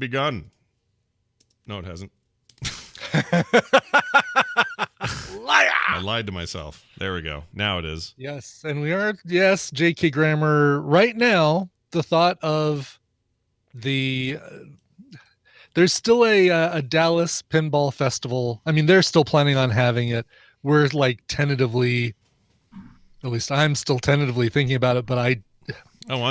begun. No, it hasn't. Liar! I lied to myself. There we go. Now it is. Yes, and we are, J.K. Grammar. Right now, the thought of there's still a Dallas Pinball Festival. I mean, they're still planning on having it. We're like tentatively, at least I'm still tentatively thinking about it, but I'm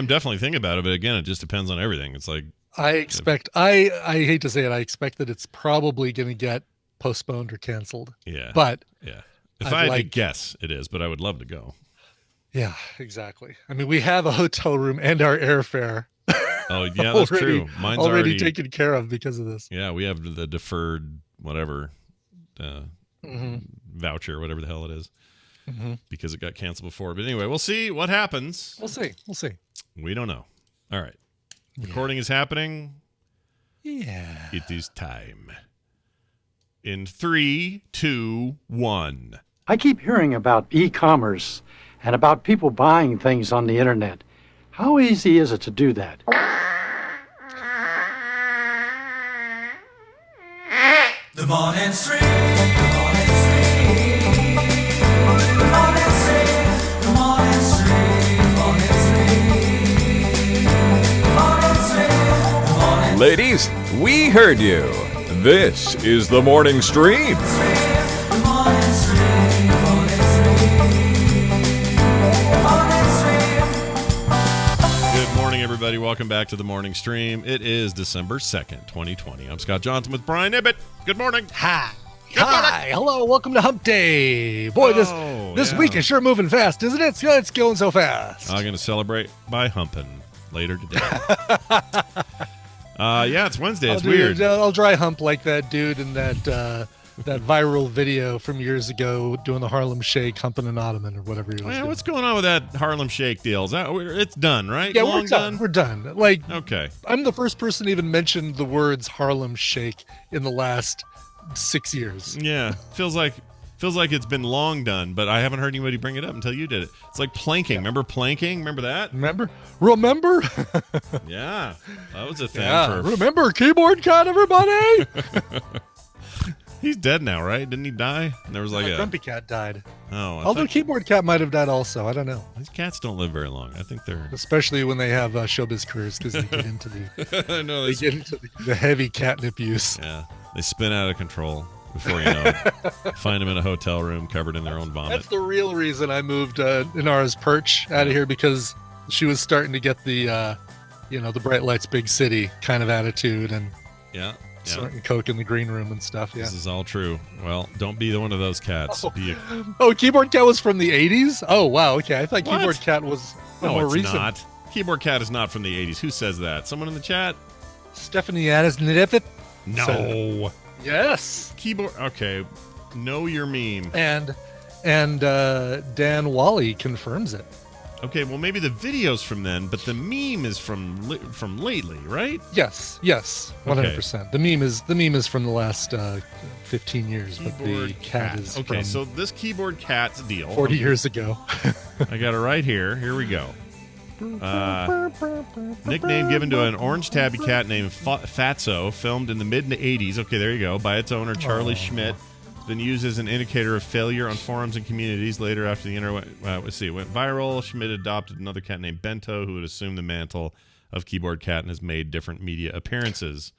definitely thinking about it, but again, it just depends on everything. It's like I expect, I hate to say it, I expect that it's probably going to get postponed or canceled. Yeah. But yeah. If I had to guess, it is, but I would love to go. Yeah, exactly. I mean, we have a hotel room and our airfare. Oh, yeah, that's true. Mine's already taken care of because of this. Yeah, we have the deferred whatever voucher, whatever the hell it is, because it got canceled before. But anyway, we'll see what happens. We'll see. We don't know. All right. Recording is happening. Yeah. It is time. In 3, 2, 1. I keep hearing about e-commerce and about people buying things on the internet. How easy is it to do that? The morning stream, the morning stream, the morning stream, the morning stream, the morning stream, the morning. Ladies, we heard you. This is the morning stream. Good morning, everybody. Welcome back to the morning stream. It is December 2nd, 2020. I'm Scott Johnson with Brian Ibbett. Good morning. Hi. Hello. Welcome to Hump Day. Boy, this week is sure moving fast, isn't it? It's going so fast. I'm going to celebrate by humping later today. Yeah, it's Wednesday. It's weird. I'll dry hump like that dude in that viral video from years ago doing the Harlem Shake, humping an ottoman or whatever he was doing. What's going on with that Harlem Shake deal? It's done, right? Yeah, we're done. We're done. Like, okay. I'm the first person to even mention the words Harlem Shake in the last 6 years. Yeah, feels like it's been long done, but I haven't heard anybody bring it up until you did it. It's like planking. Yeah. Remember planking? Remember that? Remember? Yeah, that was a thing. Yeah. Remember Keyboard Cat, everybody? He's dead now, right? Didn't he die? And there was like Grumpy Cat died. Oh, although Keyboard Cat might have died also. I don't know. These cats don't live very long. I think they're especially when they have showbiz careers because they get into I know they get into the heavy catnip use. Yeah, they spin out of control before you know it. Find them in a hotel room covered in their own vomit. That's the real reason I moved Inara's perch out of here, because she was starting to get the the bright lights big city kind of attitude and snorting coke in the green room and stuff. Yeah, this is all true. Well, don't be one of those cats. Keyboard Cat was from the 80s? Oh wow, okay. I thought what? Keyboard Cat was more recent. Not. Keyboard Cat is not from the 80s. Who says that? Someone in the chat? Stephanie Addis-Nidefit? No. Yes. Keyboard. Okay. Know your meme. And Dan Wally confirms it. Okay, well maybe the video's from then, but the meme is from lately, right? Yes, 100%. Okay. The meme is from the last 15 years, keyboard but the cat is okay. So this Keyboard Cat's deal 40 years ago. I got it right here. Here we go. Nickname given to an orange tabby cat named Fatso, filmed in the mid-80s. Okay, there you go. By its owner Charlie Schmidt. Been used as an indicator of failure on forums and communities. Later, after the internet went viral, Schmidt adopted another cat named Bento, who would assume the mantle of Keyboard Cat and has made different media appearances.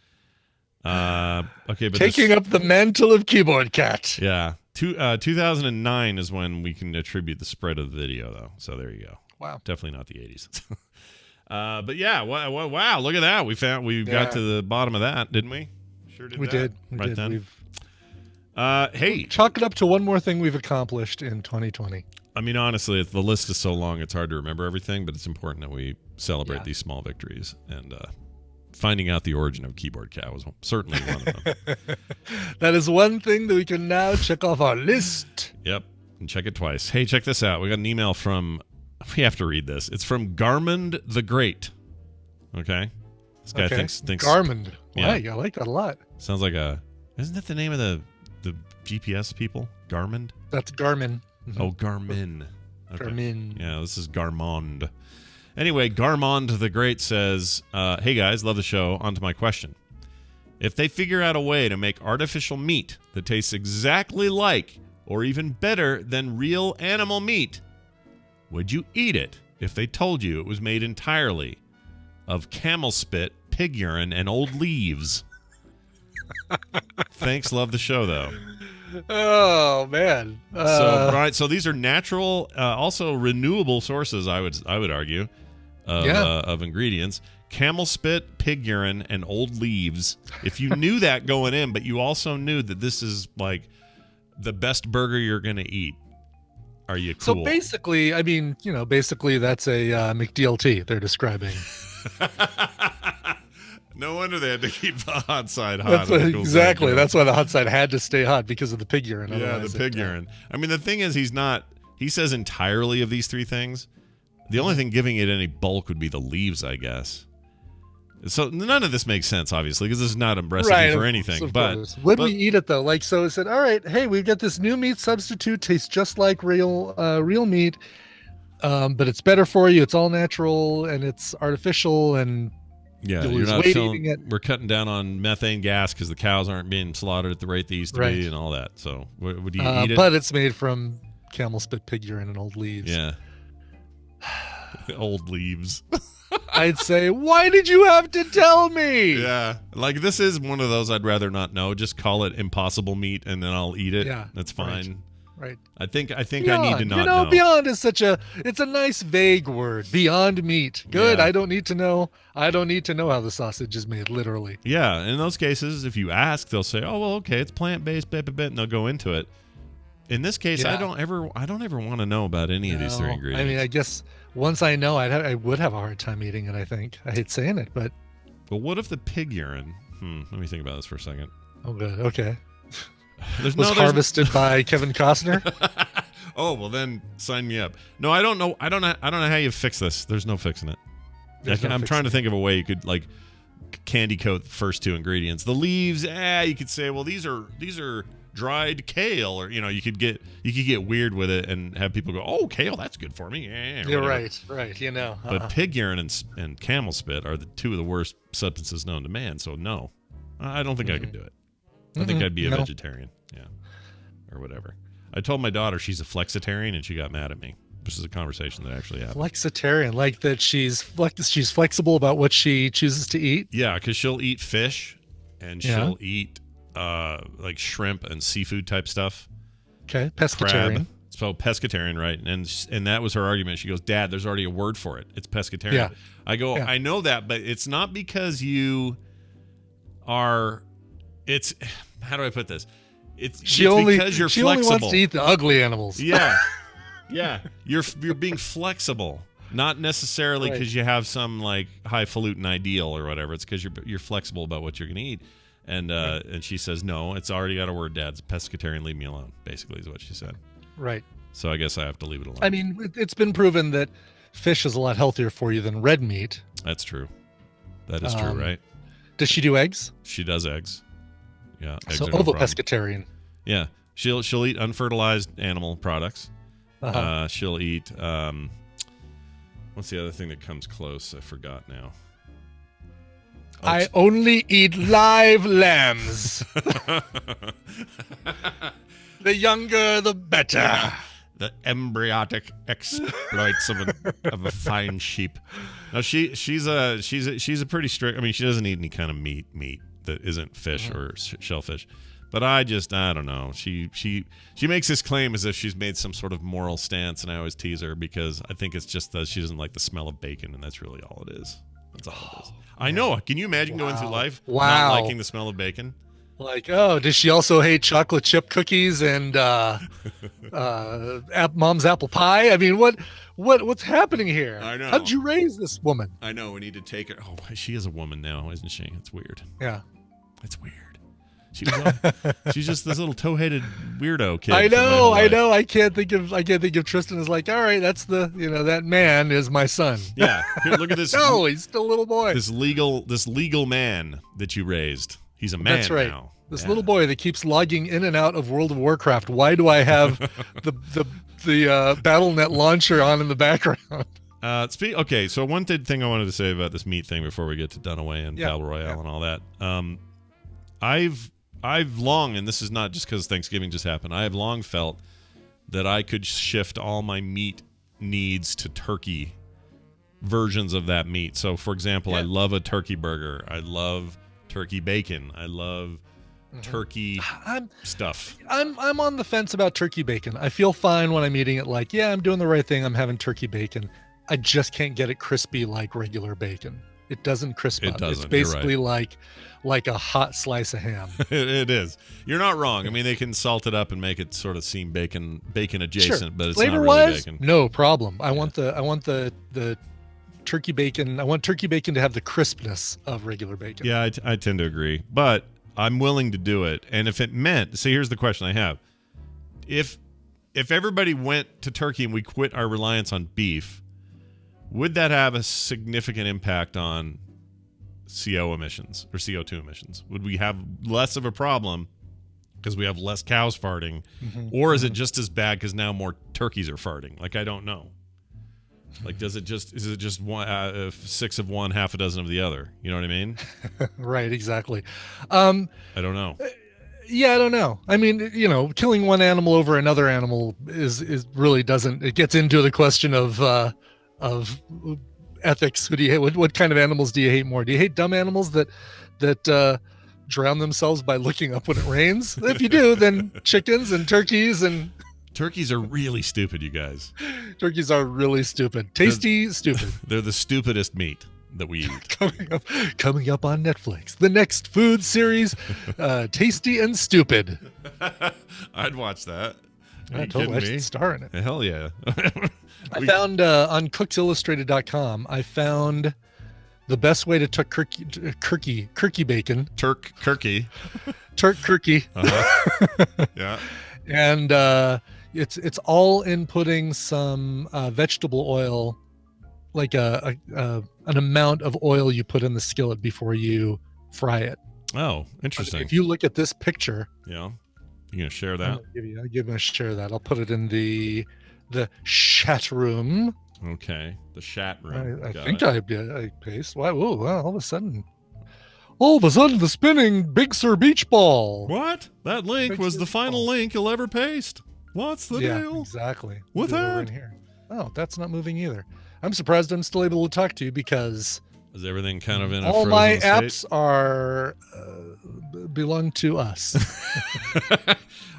But taking up the mantle of Keyboard Cat. Yeah, 2009 is when we can attribute the spread of the video, though. So there you go. Wow, definitely not the 80s. But yeah, wow, look at that. We got to the bottom of that, didn't we? Sure did. We did. Then. Hey, chalk it up to one more thing we've accomplished in 2020. I mean, honestly, the list is so long it's hard to remember everything, but it's important that we celebrate these small victories. And finding out the origin of Keyboard Cat was certainly one of them. That is one thing that we can now check off our list. Yep, and check it twice. Hey, check this out. We got an email from. We have to read this. It's from Garmond the Great. Okay, this guy thinks Garmond. Yeah, I like that a lot. Sounds like Isn't that the name of the GPS people? Garmin? That's Garmin. Mm-hmm. Oh, Garmin. Okay. Garmin. Yeah, this is Garmond. Anyway, Garmond the Great says, hey guys, love the show. On to my question. If they figure out a way to make artificial meat that tastes exactly like or even better than real animal meat, would you eat it if they told you it was made entirely of camel spit, pig urine, and old leaves? Thanks. Love the show, though. Oh man. So these are natural, also renewable sources. I would argue of ingredients: camel spit, pig urine, and old leaves. If you knew that going in, but you also knew that this is like the best burger you're gonna eat, are you cool? So basically, I mean, basically that's a McDLT they're describing. No wonder they had to keep the hot side hot. Exactly. That's why the hot side had to stay hot, because of the pig urine. Yeah, the pig urine. I mean, the thing is, he says entirely of these three things. The only thing giving it any bulk would be the leaves, I guess. So none of this makes sense, obviously, because this is not a recipe for anything. But would we eat it though? Like, so it said, all right, hey, we've got this new meat substitute, tastes just like real meat, but it's better for you. It's all natural and it's artificial, and yeah, you're not we're cutting down on methane gas because the cows aren't being slaughtered at the rate they used to be and all that. So would you eat it? But it's made from camel spit, pig urine, and old leaves. Yeah. Old leaves. I'd say, why did you have to tell me? Yeah. Like, this is one of those I'd rather not know. Just call it impossible meat and then I'll eat it. Yeah. That's fine. Right. I think beyond, I need to not know. Beyond is it's a nice vague word. Beyond meat. Good. Yeah. I don't need to know how the sausage is made, literally. Yeah. In those cases, if you ask, they'll say, oh, well, okay, it's plant-based, and they'll go into it. In this case, I don't ever want to know about any of these three ingredients. I mean, I guess once I know, I would have a hard time eating it, I think. I hate saying it, but... But what if the pig urine... let me think about this for a second. Oh, good. Okay. Was harvested by Kevin Costner? Oh, well then sign me up. No, I don't know. I don't know how you fix this. There's no fixing it. I'm trying to think of a way you could like candy coat the first two ingredients. The leaves, you could say, well, these are dried kale, or you could get weird with it and have people go, oh, kale, that's good for me. You're right. But pig urine and camel spit are the two of the worst substances known to man. So no, I don't think I could do it. I think I'd be a vegetarian, or whatever. I told my daughter she's a flexitarian, and she got mad at me. This is a conversation that actually happened. Flexitarian, like that she's flexible about what she chooses to eat? Yeah, because she'll eat fish, and she'll eat like shrimp and seafood type stuff. Okay, pescatarian. Crab. So pescatarian, right? And that was her argument. She goes, Dad, there's already a word for it. It's pescatarian. Yeah. I go, I know that, but it's not because you are... It's, how do I put this? Because you're flexible. She only wants to eat the ugly animals. Yeah. Yeah. You're being flexible, not necessarily because you have some like highfalutin ideal or whatever. It's because you're flexible about what you're going to eat. And she says, no, it's already got a word, Dad. It's pescatarian, leave me alone, basically is what she said. Right. So I guess I have to leave it alone. I mean, it's been proven that fish is a lot healthier for you than red meat. That's true. That is true, right? Does she do eggs? She does eggs. Yeah. Eggs so ovo-pescatarian. Yeah. She'll eat unfertilized animal products. Uh-huh. She'll eat what's the other thing that comes close? I forgot now. I only eat live lambs. The younger, the better. Yeah. The embryotic exploits of a fine sheep. No, she's a pretty strict. I mean, she doesn't eat any kind of meat that isn't fish or shellfish. But I don't know. She makes this claim as if she's made some sort of moral stance, and I always tease her because I think it's just that she doesn't like the smell of bacon, and that's really all it is. That's all it is. I know. Can you imagine going through life not liking the smell of bacon? Like, does she also hate chocolate chip cookies and mom's apple pie? I mean, what's happening here? I know. How'd you raise this woman? I know. We need to take her. Oh, she is a woman now, isn't she? It's weird. Yeah. It's weird. She's just this little toe-headed weirdo kid. I know. I can't think of Tristan as like, all right, that's that man is my son. Yeah. Here, look at this. No, he's still a little boy. This legal man that you raised. He's a man. That's right. Now. This little boy that keeps logging in and out of World of Warcraft. Why do I have the BattleNet launcher on in the background? Okay, so one thing I wanted to say about this meat thing before we get to Dunaway and Babble Royale and all that. I've long, and this is not just because Thanksgiving just happened, I have long felt that I could shift all my meat needs to turkey versions of that meat. So, for example, I love a turkey burger. I love turkey bacon. I love turkey stuff. I'm on the fence about turkey bacon. I feel fine when I'm eating it. Like, yeah, I'm doing the right thing. I'm having turkey bacon. I just can't get it crispy like regular bacon. It doesn't crisp up. Doesn't. It's basically like a hot slice of ham. It is. You're not wrong. I mean, they can salt it up and make it sort of seem bacon adjacent, sure. but it's Flavor-wise, not really bacon. No problem. I want the turkey bacon. I want turkey bacon to have the crispness of regular bacon. Yeah, I tend to agree, but I'm willing to do it. And if it meant, see, here's the question I have: if everybody went to turkey and we quit our reliance on beef, would that have a significant impact on CO emissions or CO2 emissions? Would we have less of a problem because we have less cows farting, or is it just as bad because now more turkeys are farting? Like, I don't know. Like, is it just one, 6 of one, half a dozen of the other? You know what I mean? Right, exactly. I don't know. Yeah, I don't know. I mean, killing one animal over another animal is really doesn't. It gets into the question of ethics. Who do you hate? What kind of animals do you hate more? Do you hate dumb animals that drown themselves by looking up when it rains? If you do, then chickens and turkeys and turkeys are really stupid, you guys. Turkeys are really stupid. Stupid. They're the stupidest meat that we eat. Coming up on Netflix, the next food series, Tasty and Stupid. I'd watch that. I totally. I should star in it. Hell yeah. I found on cooksillustrated.com, I found the best way to cook turkey bacon. Turk Kirky. Uh-huh. Yeah. And it's all in putting some vegetable oil, like an amount of oil you put in the skillet before you fry it. Oh, interesting. If you look at this picture. Yeah. You gonna share that? I'll give you a share that. I'll put it in the chat room. Okay, the chat room. I think I paste. Why? Whoa! Wow, all of a sudden, the spinning Big Sur Beach Ball. What? That link was the final link you'll ever paste. What's the deal? Exactly. With that? In here. Oh, that's not moving either. I'm surprised I'm still able to talk to you because is everything kind of in all a my state? apps are belong to us.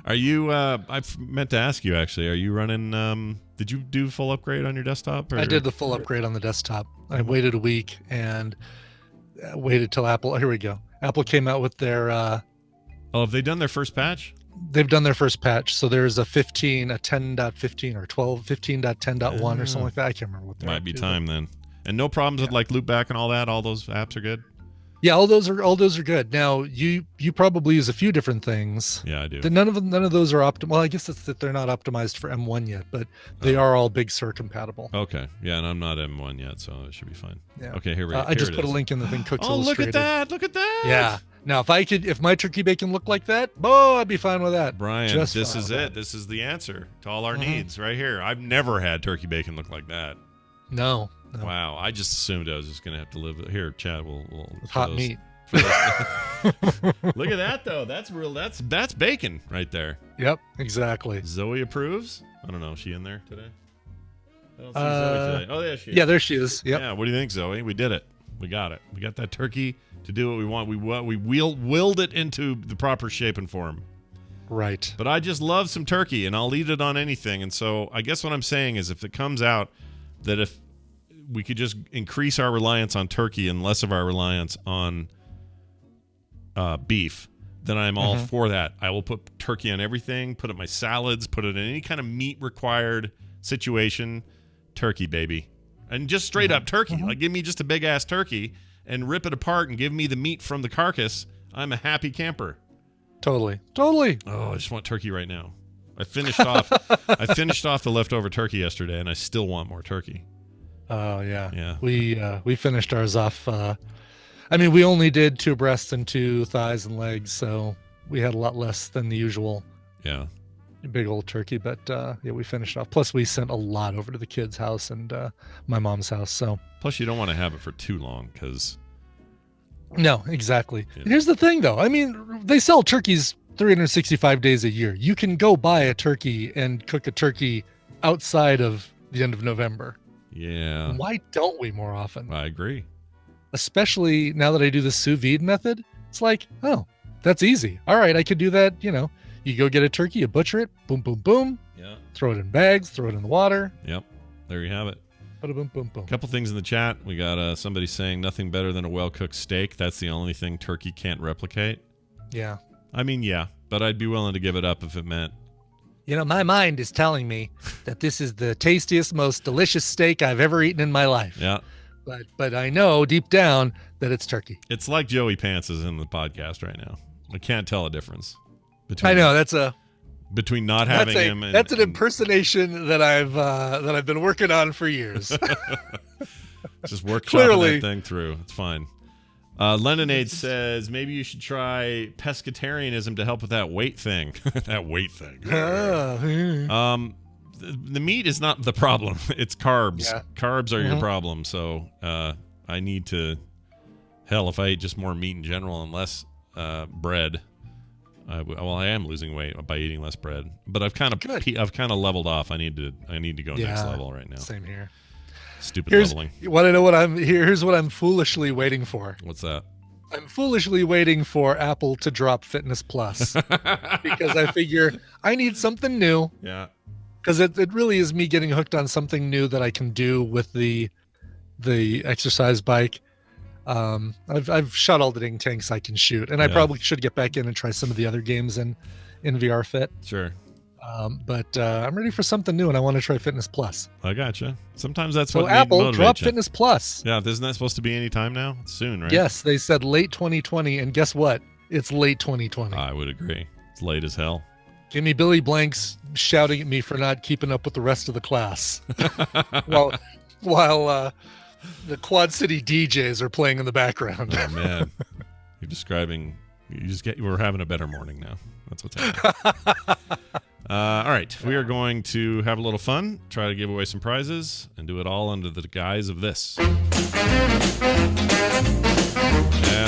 Are you I meant to ask you actually, are you running did you do full upgrade on your desktop? Or? I did the full upgrade on the desktop. I waited a week and waited till Apple. Here we go. Apple came out with their have they done their first patch? They've done their first patch. So there's a 10.15 or 15.10.1 or something like that. I can't remember what they're might be time then. And no problems with like loopback and all that. All those apps are good. Yeah, all those are good. Now you probably use a few different things. Yeah, I do. None of those are optimized. Well, I guess it's that they're not optimized for M1 yet, but they are all Big Sur compatible. Okay, yeah, and I'm not M1 yet, so it should be fine. Yeah. Okay, here we. I just put a link in the thing. Cooks Oh, Illustrated. look at that! Yeah. Now, if my turkey bacon looked like that, I'd be fine with that. Brian, this is it. This is the answer to all our needs right here. I've never had turkey bacon look like that. No. Wow, I just assumed I was just gonna have to live here. Chad, we'll with hot meat. Look at that though. That's real. That's bacon right there. Yep, exactly. Zoe approves. I don't know. Is she in there today? I don't see Zoe today. Oh, there she is. Yeah, there she is. Yep. Yeah. What do you think, Zoe? We did it. We got it. We got that turkey to do what we want. We willed it into the proper shape and form. Right. But I just love some turkey, and I'll eat it on anything. And so I guess what I'm saying is, if it comes out that if we could just increase our reliance on turkey and less of our reliance on beef, then I'm all for that. I will put turkey on everything, put it in my salads, put it in any kind of meat required situation. Turkey, baby. And just straight up turkey. Like, give me just a big ass turkey and rip it apart and give me the meat from the carcass. I'm a happy camper. Totally. Oh, I just want turkey right now. I finished off the leftover turkey yesterday, and I still want more turkey. Oh yeah. Yeah. We finished ours off. We only did 2 breasts and 2 thighs and legs, so we had a lot less than the usual. Yeah. Big old turkey, but we finished off. Plus, we sent a lot over to the kids' house and my mom's house. So plus, you don't want to have it for too long because No, exactly. Yeah. Here's the thing, though. I mean, they sell turkeys 365 days a year. You can go buy a turkey and cook a turkey outside of the end of November. Yeah. Why don't we more often? I agree. Especially now that I do the sous vide method. It's like, oh, that's easy. All right, I could do that. You go get a turkey, you butcher it, boom, boom, boom. Yeah. Throw it in bags, throw it in the water. Yep. There you have it. Boom, boom, boom. A couple things in the chat. We got somebody saying nothing better than a well-cooked steak. That's the only thing turkey can't replicate. Yeah. I mean, yeah, but I'd be willing to give it up if it meant. My mind is telling me that this is the tastiest, most delicious steak I've ever eaten in my life. Yeah. But I know deep down that it's turkey. It's like Joey Pants is in the podcast right now. I can't tell a difference. I know between not having him and that's an impersonation that I've been working on for years. Just workshopping Clearly. that thing through. It's fine. Leninade says maybe you should try pescatarianism to help with that weight thing. That weight thing. The meat is not the problem. It's carbs. Yeah. Carbs are your problem. So I need to. Hell, if I ate just more meat in general and less bread. I am losing weight by eating less bread, but I've kind of leveled off. I need to go next level right now. Same here. Stupid leveling. You want to know what here's what I'm foolishly waiting for. What's that? I'm foolishly waiting for Apple to drop Fitness Plus because I figure I need something new. Yeah. Because it really is me getting hooked on something new that I can do with the exercise bike. I've shot all the dang tanks I can shoot, and I probably should get back in and try some of the other games in VR Fit. Sure. But I'm ready for something new, and I want to try Fitness Plus. I gotcha. Sometimes that's so what Apple drop you. Fitness Plus. Yeah, isn't that supposed to be any time now? It's soon, right? Yes, they said late 2020, and guess what? It's late 2020. I would agree. It's late as hell. Give me Billy Blanks shouting at me for not keeping up with the rest of the class, while the Quad City DJs are playing in the background. Oh man, you're describing. We're having a better morning now. That's what's happening. All right, we are going to have a little fun, try to give away some prizes, and do it all under the guise of this. Yeah,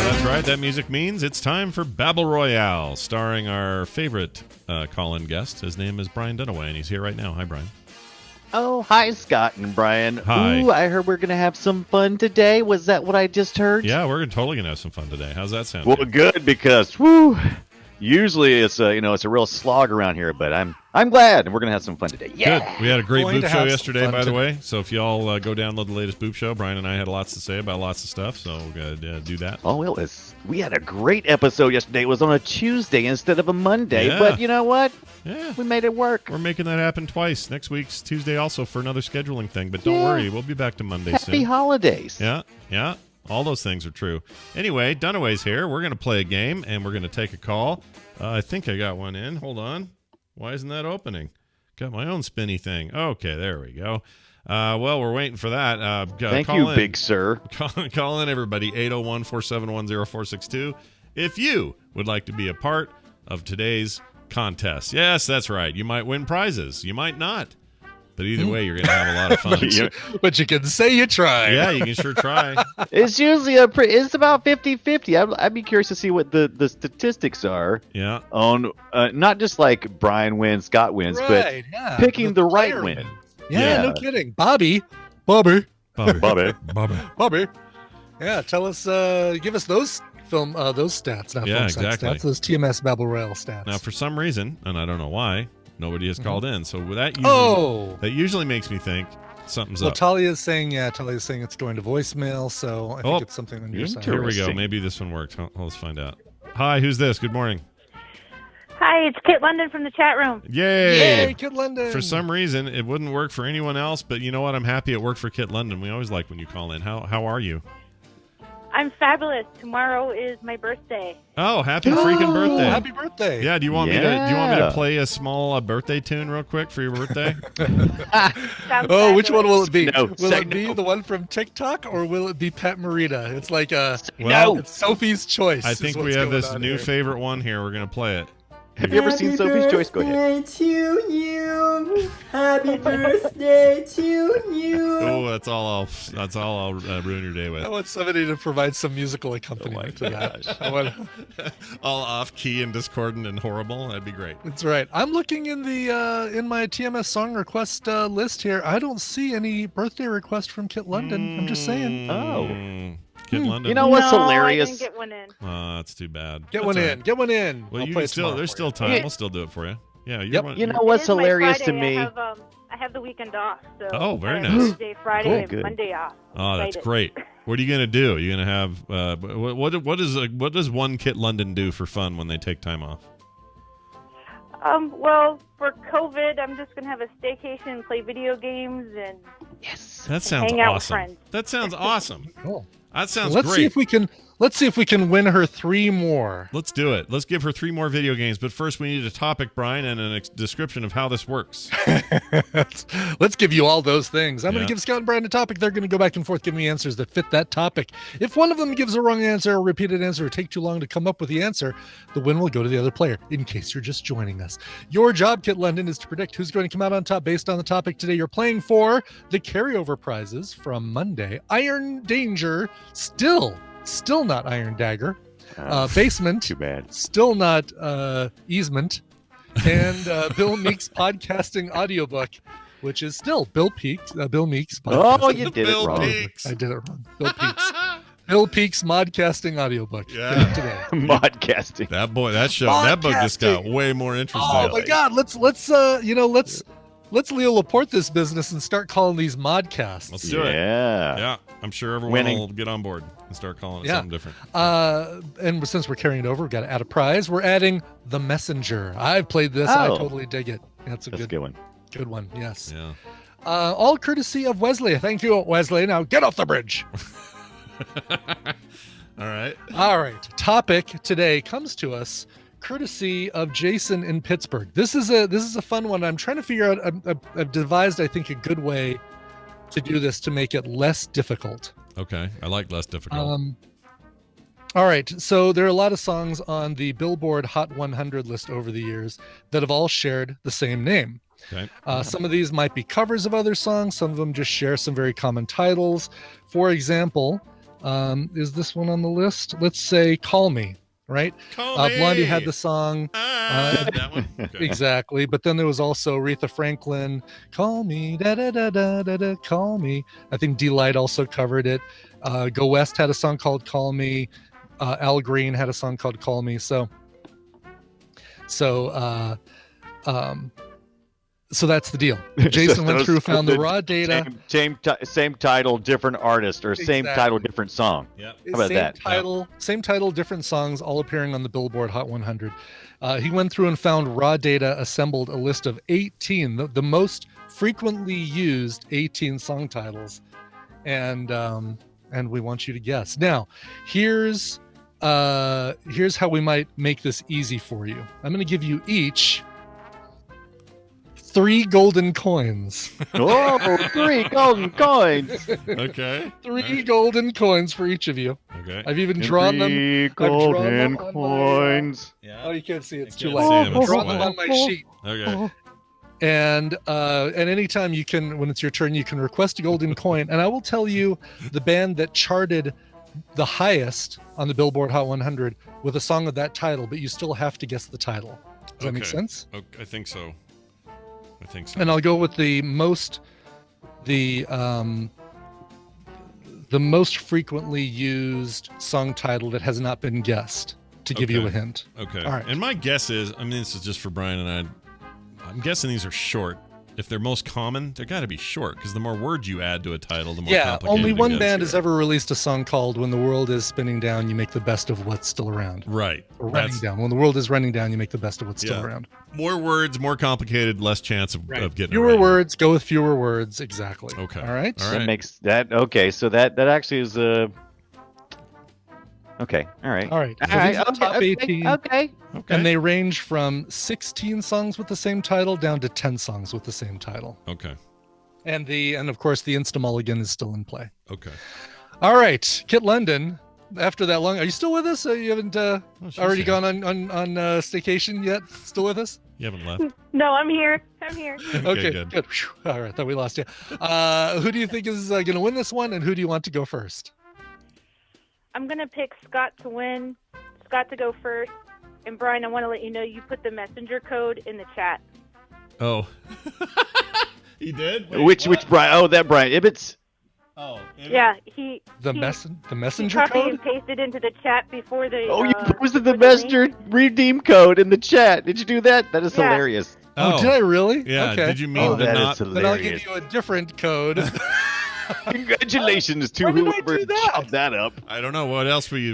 that's right. That music means it's time for Babble Royale, starring our favorite call-in guest. His name is Brian Dunaway, and he's here right now. Hi, Brian. Oh, hi, Scott and Brian. Hi. Ooh, I heard we're going to have some fun today. Was that what I just heard? Yeah, we're totally going to have some fun today. How's that sound? Well, good, because, usually it's a real slog around here, but I'm glad, and we're going to have some fun today. Yeah. Good. We had a great Boop Show yesterday, by the way. So if y'all go download the latest Boop Show, Brian and I had lots to say about lots of stuff, so we're going to do that. Oh, we had a great episode yesterday. It was on a Tuesday instead of a Monday, but you know what? Yeah. We made it work. We're making that happen twice. Next week's Tuesday also for another scheduling thing, but don't worry. We'll be back to Monday soon. Happy holidays. Yeah. All those things are true. Anyway, Dunaway's here. We're going to play a game, and we're going to take a call. I think I got one in. Hold on. Why isn't that opening? Got my own spinny thing. Okay, there we go. Well, we're waiting for that. Thank you, big sir. Call in, everybody, 801-471-0462. If you would like to be a part of today's contest. Yes, that's right. You might win prizes. You might not. But either way, you're going to have a lot of fun. But you can say you tried. Yeah, you can sure try. It's usually it's about 50-50. I'd be curious to see what the statistics are. Yeah. On not just like Brian wins, Scott wins, but picking the right win. Yeah, no kidding. Bobby. Bobby. Yeah, tell us, give us those stats. Not film exactly. Stats, those TMS Babble Royale stats. Now, for some reason, and I don't know why, nobody has called in. So that usually makes me think something's up. Talia's saying it's going to voicemail, so I think it's something on your side. Here we go. Maybe this one worked. Let's find out. Hi, who's this? Good morning. Hi, it's Kit London from the chat room. Yay, Kit London. For some reason, it wouldn't work for anyone else, but you know what? I'm happy it worked for Kit London. We always like when you call in. How are you? I'm fabulous. Tomorrow is my birthday. Oh, happy freaking birthday. Happy birthday. Yeah, do you want me to play a small birthday tune real quick for your birthday? Which one will it be? Will it be the one from TikTok or will it be Pat Morita? It's like it's Sophie's Choice. I think we have this new favorite one here. We're going to play it. Have you ever seen Sophie's Choice? Go ahead. To you, you. Happy birthday to you. Oh, that's all I'll ruin your day with. I want somebody to provide some musical accompaniment to that. I want. All off key and discordant and horrible. That'd be great. That's right. I'm looking in the in my TMS song request list here. I don't see any birthday request from Kit London. I'm just saying. Oh. Kit London. You know what's hilarious? I didn't get one in. Oh, that's too bad. Get That's one all in. right. Get one in. Well, I'll you play can it still. tomorrow There's for still you. time. Yeah. We'll still do it for you. Yeah. Yep. You know what's It is my hilarious to Friday. me? I have the weekend off. So Oh, very I have nice. Tuesday, Friday, Cool. and Good. Monday off. Oh, that's Excited. great. What are you gonna do? You gonna have what does one Kit London do for fun when they take time off? Well, for COVID, I'm just gonna have a staycation, play video games, and That sounds hang out with awesome. friends. That sounds awesome. Cool. That sounds Let's great. see if we can. Let's see if we can win her 3 more. Let's do it. Let's give her 3 more video games. But first, we need a topic, Brian, and a description of how this works. Let's give you all those things. I'm going Yeah. to give Scott and Brian a topic. They're going to go back and forth, give me answers that fit that topic. If one of them gives a wrong answer, a repeated answer, or take too long to come up with the answer, the win will go to the other player, in case you're just joining us. Your job, Kit London, is to predict who's going to come out on top based on the topic today. You're playing for the carryover prizes from Monday. Iron Danger, still not Iron Dagger. Basement, Too bad. still not Easement. And Bill Meek's podcasting audiobook, which is still Bill Meek's podcast. Oh, you did Bill it wrong. Peaks. I did it wrong. Bill Peaks. Bill Peaks Modcasting audiobook. Yeah. Get it today. Modcasting. That book just got way more interesting. Oh my God! Let's Leo Laporte this business and start calling these modcasts. Let's do it. Yeah. Yeah, I'm sure everyone Winning. will get on board and start calling it Yeah. something different. And since we're carrying it over, we've got to add a prize. We're adding The Messenger. I've played this. I Oh. totally dig it. That's a That's a good good one. good one. Yes. Yeah. All courtesy of Wesley. Thank you, Wesley. Now get off the bridge. All right. All right. Topic today comes to us courtesy of Jason in Pittsburgh. This is a fun one. I'm trying to figure out. I've devised, I think, a good way to do this to make it less difficult. Okay. I like less difficult. All right. So there are a lot of songs on the Billboard Hot 100 list over the years that have all shared the same name. Okay. Some of these might be covers of other songs. Some of them just share some very common titles. For example, is this one on the list? Let's say Call Me, right? Call me. Blondie had the song. That one. Okay. Exactly. But then there was also Aretha Franklin, Call Me, da da da da da da, Call Me. I think D-Light also covered it. Go West had a song called Call Me. Al Green had a song called Call Me. So that's the deal. Jason went through, found the raw data. Same title, different artist, or same Exactly. title, different song. Yeah. How about that? Same title, different songs, all appearing on the Billboard Hot 100. He went through and found raw data, assembled a list of 18, the most frequently used 18 song titles, and we want you to guess. Now, here's how we might make this easy for you. I'm going to give you each 3 golden coins. Oh, 3 golden coins. Okay. 3 golden coins for each of you. Okay. I've even drawn them. 3 I've drawn golden them on my, coins. Oh, you can't see it. It's too can't light. see 'em, I've it's drawn them white. on my sheet. Okay. And anytime you can, when it's your turn, you can request a golden coin. And I will tell you the band that charted the highest on the Billboard Hot 100 with a song of that title, but you still have to guess the title. Does that make Okay. sense? Okay, I think so. And I'll go with the most frequently used song title that has not been guessed, to give you a hint. Okay. All right. And my guess is, I mean, this is just for Brian and I'm guessing these are short. If they're most common, they're got to be short because the more words you add to a title, the more complicated only it one gets. band has ever released a song called "When the World Is Spinning Down, You Make the Best of What's Still Around." Right. Or running down. When the world is running down, you make the best of what's still around. More words, more complicated, less chance of getting fewer it right. words. Go with fewer words. Exactly. Okay. All right. That makes that okay. So that actually is okay. All right. All right. So All right. these are the top 18. Okay. And they range from 16 songs with the same title down to 10 songs with the same title. Okay. And of course the Insta Mulligan is still in play. Okay. All right, Kit London. After that long, are you still with us? You haven't already here. gone on staycation yet? Still with us? You haven't left. No, I'm here. I'm here. Okay, good. good. Whew. All right, thought we lost you. Who do you think is going to win this one, and who do you want to go first? I'm going to pick Scott to win, Scott to go first. And Brian, I want to let you know you put the messenger code in the chat. Oh. He did? Wait, Which what? Brian? Oh, that Brian Ibbets. Oh. Yeah, The he messenger copied code? and pasted into the chat before the. Oh, you posted the before link. messenger redeem code in the chat. Did you do that? That is Yeah. hilarious. Oh, did I really? Yeah. Okay. Did you mean the that not? is Then I'll give hilarious. you a different code. Congratulations to When did I whoever do that? chopped that up. I don't know. What else were you?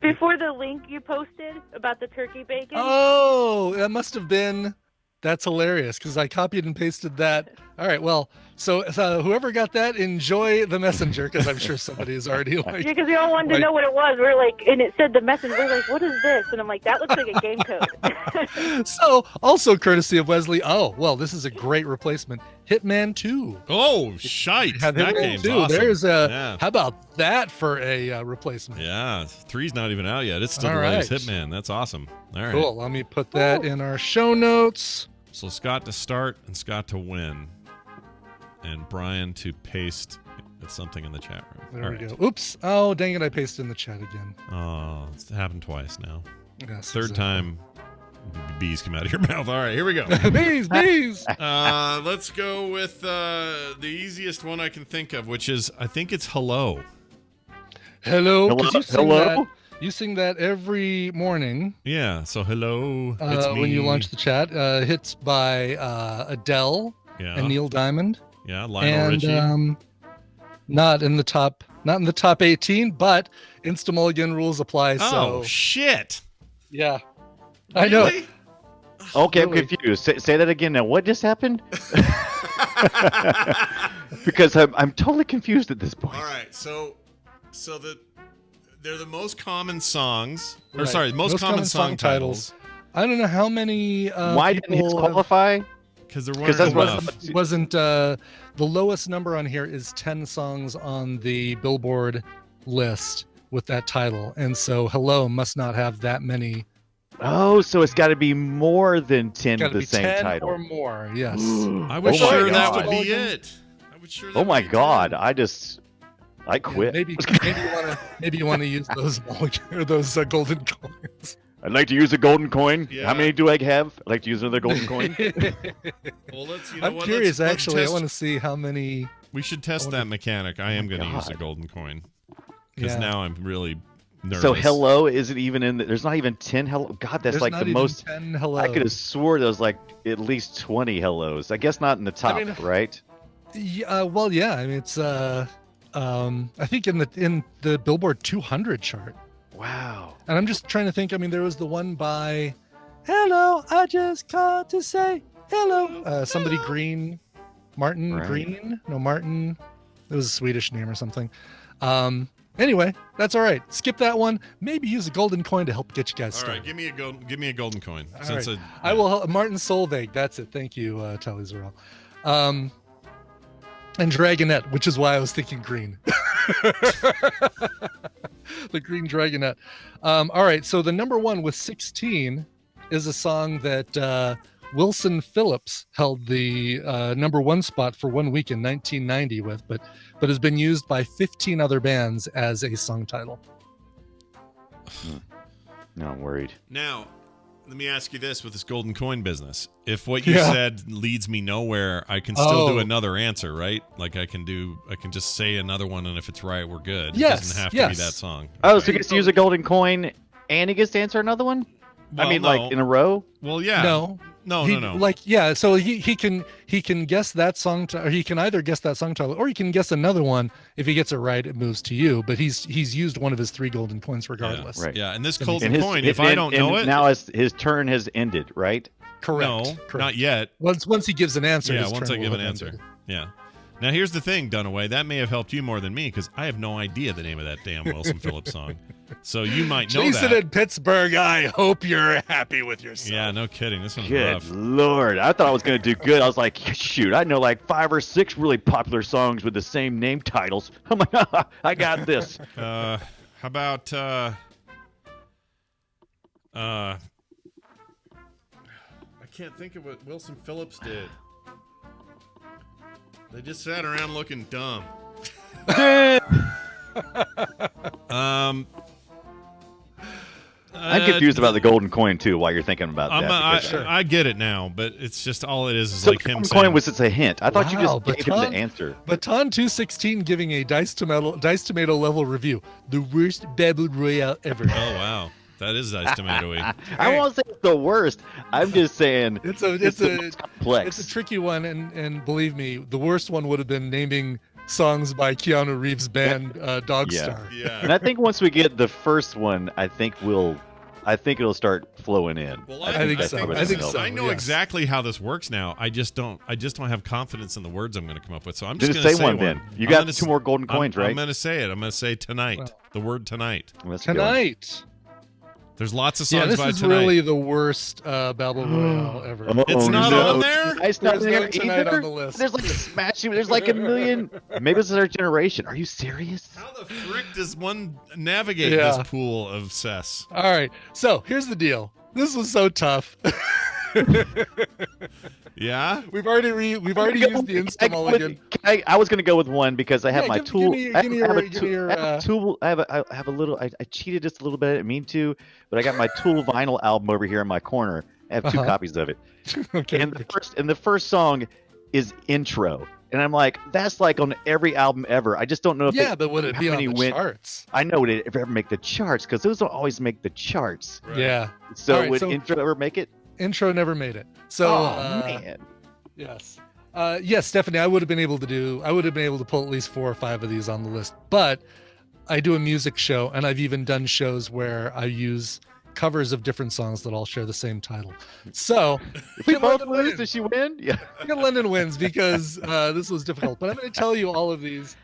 Before the link you posted about the turkey bacon. Oh, that must have been. That's hilarious because I copied and pasted that. All right, well, so whoever got that, enjoy the messenger because I'm sure somebody is already like. Yeah, because we all wanted to know what it was. We're like, and it said the messenger. We're like, what is this? And I'm like, that looks like a game code. So, also courtesy of Wesley. Oh, well, this is a great replacement. Hitman 2. Oh, shite! Have That Hitman game's 2. awesome. There's Yeah. How about that for a replacement? Yeah, 3's not even out yet. It's still All the latest right. Hitman. That's awesome. All right. Cool. Let me put that in our show notes. So Scott to start and Scott to win, and Brian to paste something in the chat room. There All we right. go. Oops. Oh, dang it. I pasted in the chat again. Oh, it's happened twice now. Yes, Third time, bees come out of your mouth. All right, here we go. bees. Let's go with the easiest one I can think of, which is I think it's hello. Hello. 'Cause you sing Hello? that- You sing that every morning. Yeah. So hello. It's me. When you launch the chat. Hits by Adele Yeah. and Neil Diamond. Yeah. Lionel Richie. And not in the top 18, but Insta Mulligan rules apply. Oh So shit! yeah, I know. Really? Okay, Really? I'm confused. Say that again now. What just happened? Because I'm totally confused at this point. All right. So they're the most common songs. Or Right. sorry, most common song titles. I don't know how many. Why didn't his people have- qualify? Because there Because weren't that's enough. what- wasn't the lowest number on here is 10 songs on the Billboard list with that title, and so Hello must not have that many. Oh, so it's got to be more than 10 Got of to the be same 10 title. or more. Yes. I was Oh my sure that God. would be it. I was sure. That Oh my would be God! it. I quit. Maybe you want to use those or those golden coins. I'd like to use a golden coin. Yeah. How many do I have? I'd like to use another golden coin. Well, let's. I'm what, curious. let's Actually, I test- want to see how many. We should test that mechanic. I am going to use a God. golden coin because Yeah. now I'm really nervous. So hello isn't even in. There's not even 10 hello. God, that's There's like not the even most. 10 hello. I could have swore there was like at least 20 hellos. I guess not in the top, mean- right? Yeah, well, yeah. I mean, it's I think in the Billboard 200 chart. Wow. And I'm just trying to think. I mean, there was the one by "Hello, I just called to say hello." Somebody Green, Martin Right. Green. No, Martin. It was a Swedish name or something. Anyway, that's all right. Skip that one. Maybe use a golden coin to help get you guys All started. right, give me a golden coin. All Since right. I will. Martin Solveig. That's it. Thank you, Tally Zarel. And Dragonette, which is why I was thinking green. The Green Dragonette. All right. So the number one with 16 is a song that Wilson Phillips held the number one spot for 1 week in 1990 with, but has been used by 15 other bands as a song title. No, I'm worried. Now, let me ask you this with this golden coin business. If what you Yeah. said leads me nowhere, I can still do Oh. another answer, right? Like I can just say another one, and if it's right, we're good. Yes, It doesn't have to yes. be that song. Oh, Okay. so he gets to use a golden coin and he gets to answer another one? Well, I mean, no. like in a row? Well, yeah. No. No. Like, yeah, so he can guess that song or he can either guess that song title or he can guess another one. If he gets it right, it moves to you. But he's used one of his 3 golden coins regardless. Right. Yeah, and this And golden And his- coin, if and- I don't know and it, now his turn has ended, right? Correct. no, Correct. not yet. Once he gives an answer. Yeah, his once turn I give will an have answer. ended. Yeah. Now here's the thing, Dunaway. That may have helped you more than me because I have no idea the name of that damn Wilson Phillips song. So you might know Jason that. in Pittsburgh, I hope you're happy with yourself. Yeah, no kidding. This one's Good rough. Lord. I thought I was going to do good. I was like, shoot, I know like 5 or 6 really popular songs with the same name titles. I'm like, I got this. How about I can't think of what Wilson Phillips did. They just sat around looking dumb. I'm confused about the golden coin too. While you're thinking about that, I get it now, but it's just all it is so like him golden saying. coin was it's a hint. I thought you just gave him the answer. Baton 216 giving a Dice Tomato level review. The worst Babble Royale ever. Oh wow, that is Dice Tomato-y. I won't say it's the worst. I'm just saying it's the most complex. It's a tricky one, and believe me, the worst one would have been naming songs by Keanu Reeves' band Dogstar. Yeah. And I think once we get the first one, I think it'll start flowing in. Well, I think so. I think so. I know yes. exactly how this works now. I just don't have confidence in the words I'm going to come up with. So I'm just going say to say one then. You got 2 more golden coins, right? I'm going to say it. I'm going to say tonight. Well, the word tonight. Tonight. There's lots of songs this by is tonight. really the worst Babble Royale ever. It's not on there? It's not There's no there tonight either? on the list. There's like smashing. There's like a million. Maybe this is our generation. Are you serious? How the frick does one navigate Yeah. this pool of cess? All right. So here's the deal. This was so tough. Yeah? We've already used the Insta mulligan. I was gonna go with one because I have my tool. Give me your tool. I have a little. I cheated just a little bit. I didn't mean to, but I got my Tool vinyl album over here in my corner. I have 2 copies of it. Okay. And the first song is Intro, and I'm like, that's like on every album ever. I just don't know if but would it be on the charts? I know would it ever make the charts because those don't always make the charts. Right. Yeah. So All right, would Intro ever make it? Intro never made it. So man. yes. Yes, Stephanie, I would have been able to pull at least 4 or 5 of these on the list. But I do a music show, and I've even done shows where I use covers of different songs that all share the same title. So We both lose. Does she win? Yeah. I got London wins because this was difficult. But I'm going to tell you all of these.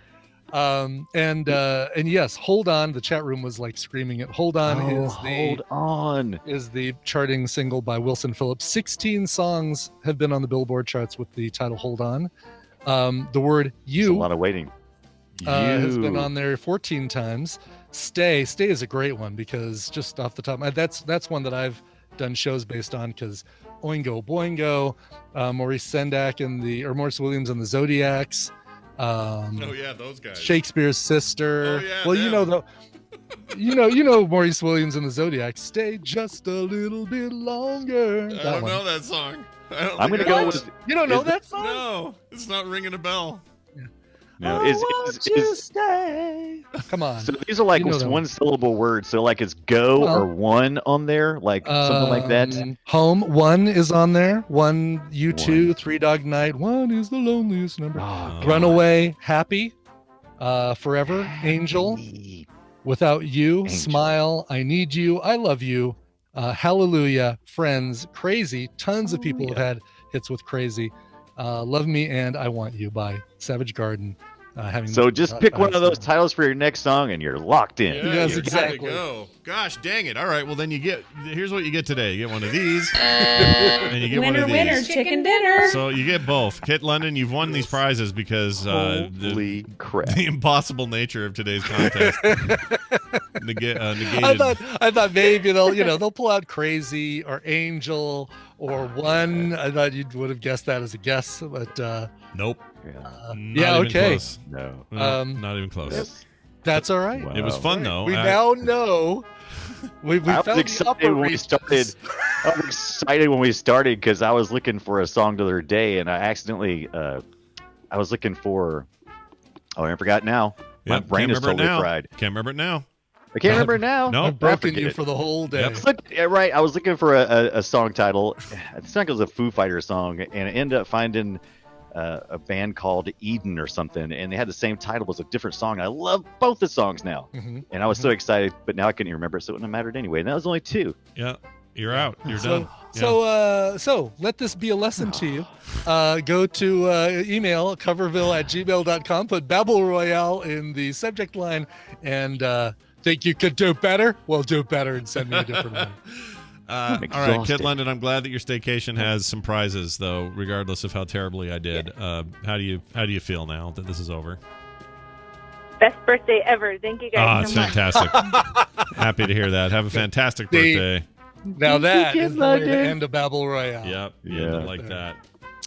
And yes, Hold On. The chat room was like screaming it. Hold On is the charting single by Wilson Phillips. 16 songs have been on the Billboard charts with the title Hold On. The word You. That's a lot of waiting. Has been on there 14 times. Stay is a great one because just off the top, that's one that I've done shows based on because Oingo Boingo, Maurice Williams and the Zodiacs. Oh yeah, those guys. Shakespeare's Sister. Oh, yeah, well, you know Maurice Williams and the Zodiacs. Stay just a little bit longer. I don't know that song. I'm gonna go with. You don't know that song? No, it's not ringing a bell. No, stay. Come on. So these are like You know that one syllable words. So like it's go or one on there, like something like that. Home, one is on there. One, you two, Three Dog Night. One is the loneliest number. Oh, Runaway, Happy, Forever, Angel, Without You, Angel. Smile, I Need You, I Love You, Hallelujah, Friends, Crazy. Tons of people have had hits with Crazy. Love Me and I Want You by Savage Garden. So just pick one of those titles for your next song and you're locked in. Yeah, Yes, you exactly. gotta go. Gosh dang it. All right, well then here's what you get today. You get one of these and you get one of these. Winner, chicken dinner. So you get both. Kit London, you've won these prizes because Holy crap. the impossible nature of today's contest negated. I thought maybe they'll pull out Crazy or Angel or One. I thought you would have guessed that as a guess, but Nope. yeah, okay. Close. No. Not even close. Yes. That's all right. Wow. It was fun though. We now know. We I found was the excited upper when we reaches. started. I was excited when we started because I was looking for a song the other day and I accidentally I was looking for. Oh, I forgot now. My Yep, brain can't is remember totally it now. fried. Can't remember it now. I can't remember it now. No. I've broken forget you it. for the whole day. Yep. Right. I was looking for a song title. I think it was a Foo Fighter song, and I ended up finding a band called Eden or something, and they had the same title, it was a different song. I love both the songs now, Mhm. and I was so excited, but now I couldn't even remember, so it wouldn't have mattered anyway. And that was only 2. Yeah. You're out. You're done. So let this be a lesson to you. Go to email coverville@gmail.com, put Babble Royale in the subject line, and think you could do better? Well, do better and send me a different one. All right, Kit London, I'm glad that your staycation has some prizes, though, regardless of how terribly I did. How do you feel now that this is over? Best birthday ever. Thank you guys It's so much. fantastic. Happy to hear that. Have a fantastic birthday. Now that Kit is the way to London. end a Babble Royale. Yep. Yeah. Like that.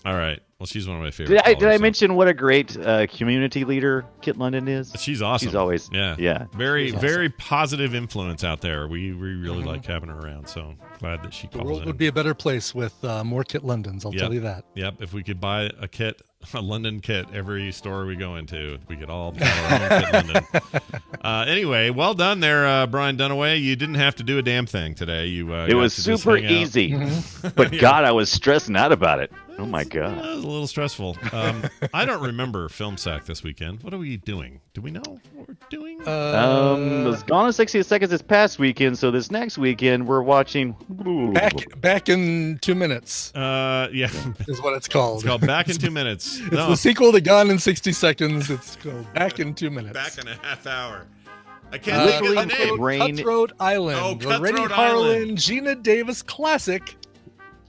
All right. Well, she's one of my favorite. Did I callers, so. mention what a great community leader Kit London is? She's awesome. She's always yeah. Very She's very positive influence out there. We really like having her around. So glad that she The calls world in. would be a better place with more Kit Londons. I'll tell you that. Yep. If we could buy a London kit every store we go into, we could all have our own Kit London. Anyway, well done there, Brian Dunaway. You didn't have to do a damn thing today. it was super easy, but God, I was stressing out about it. Oh my God, it was a little stressful. I don't remember Film Sack this weekend. What are we doing? Do we know what we're doing? it was Gone in 60 Seconds this past weekend, so this next weekend we're watching Back in 2 minutes. Yeah, is what it's called. It's called Back in 2 Minutes. It's the sequel to Gone in 60 Seconds. It's called Back in 2 Minutes. Back in a half hour. I can't think of the name. Cutthroat Island. Oh, the Rennie Cutthroat Harlan, Island. Gina Davis classic.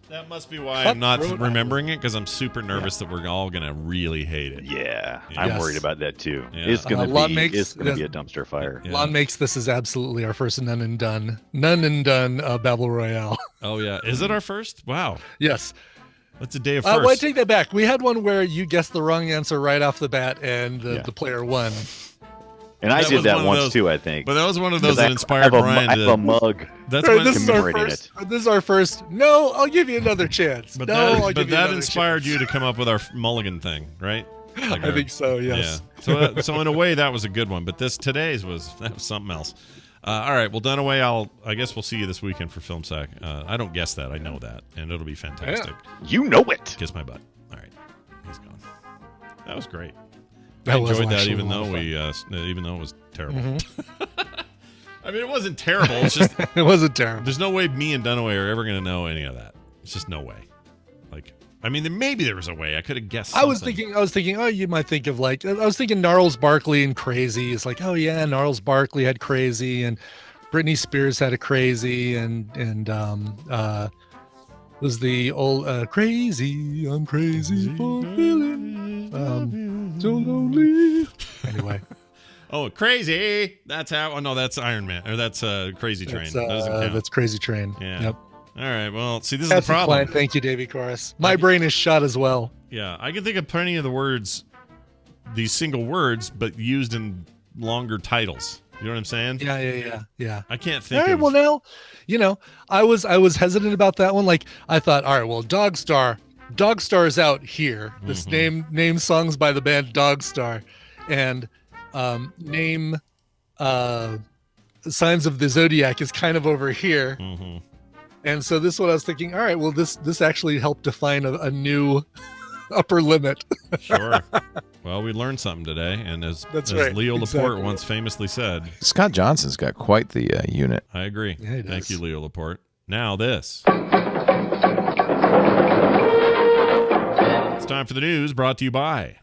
That must be why I'm not Cutthroat remembering it, because I'm super nervous that we're all gonna really hate it. Yeah, Yes. I'm worried about that too. Yeah. It's gonna Lon be a dumpster fire. Yeah. Lon makes this is absolutely our first none and done Babble Royale. Oh yeah, is it our first? Wow, Yes. that's a day of first. Well, I take that back. We had one where you guessed the wrong answer right off the bat, and the player won. And I That did was that one of once those- too, I think. But that was one of those Because that inspired Brian I have to. a mug. That's Right, when, this is our commemorating first. This is our first. No, I'll give you another chance. but no, that, I'll but give you that another inspired chance. you to come up with our mulligan thing, right? Like I our- think so. Yes. Yeah. So in a way that was a good one, but today's was something else. All right. Well, Dunaway, I guess we'll see you this weekend for Film Sack. I don't guess that. I know that, and it'll be fantastic. You know it. Kiss my butt. All right. He's gone. That was great. That I was enjoyed that, actually even a lot though of even though it was terrible. Mm-hmm. I mean, it wasn't terrible. It's just It wasn't terrible. there's no way me and Dunaway are ever going to know any of that. It's just no way. Like, I mean, maybe there was a way. I could have guessed. I was something. thinking. Oh, you might think of I was thinking Gnarls Barkley and Crazy. It's like, oh yeah, Gnarls Barkley had Crazy, and Britney Spears had a Crazy, and was the old Crazy. I'm crazy for feeling so lonely. Anyway. Oh, Crazy! That's how. Oh no, that's Iron Man, or that's Crazy Train. That doesn't count. That's Crazy Train. Yeah. Yep. All right. Well, see, this That's is the problem. fine. Thank you, Davey Chorus. My brain is shot as well. Yeah, I can think of plenty of the words, these single words, but used in longer titles. You know what I'm saying? Yeah. I can't All think right. of. Well, now, I was hesitant about that one. Like, I thought, all right, well, Dogstar is out here. This name songs by the band Dogstar, and name Signs of the Zodiac is kind of over here. Mm-hmm. And so this one I was thinking, all right, well, this actually helped define a new upper limit. Sure. Well, we learned something today, and as right. Leo Laporte Exactly. once famously said, Scott Johnson's got quite the unit. I agree. Yeah, he Thank does. you, Leo Laporte. Now this. It's time for the news, brought to you by.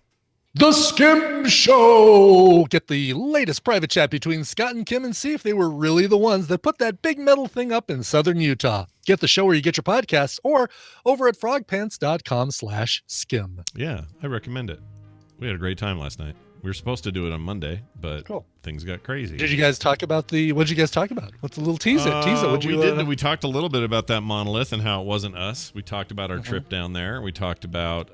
The Skim Show! Get the latest private chat between Scott and Kim and see if they were really the ones that put that big metal thing up in southern Utah. Get the show where you get your podcasts or over at frogpants.com/skim. Yeah, I recommend it. We had a great time last night. We were supposed to do it on Monday, but Cool. things got crazy. Did you guys talk about what did you guys talk about? What's a little tease it? We talked a little bit about that monolith and how it wasn't us. We talked about our trip down there. We talked about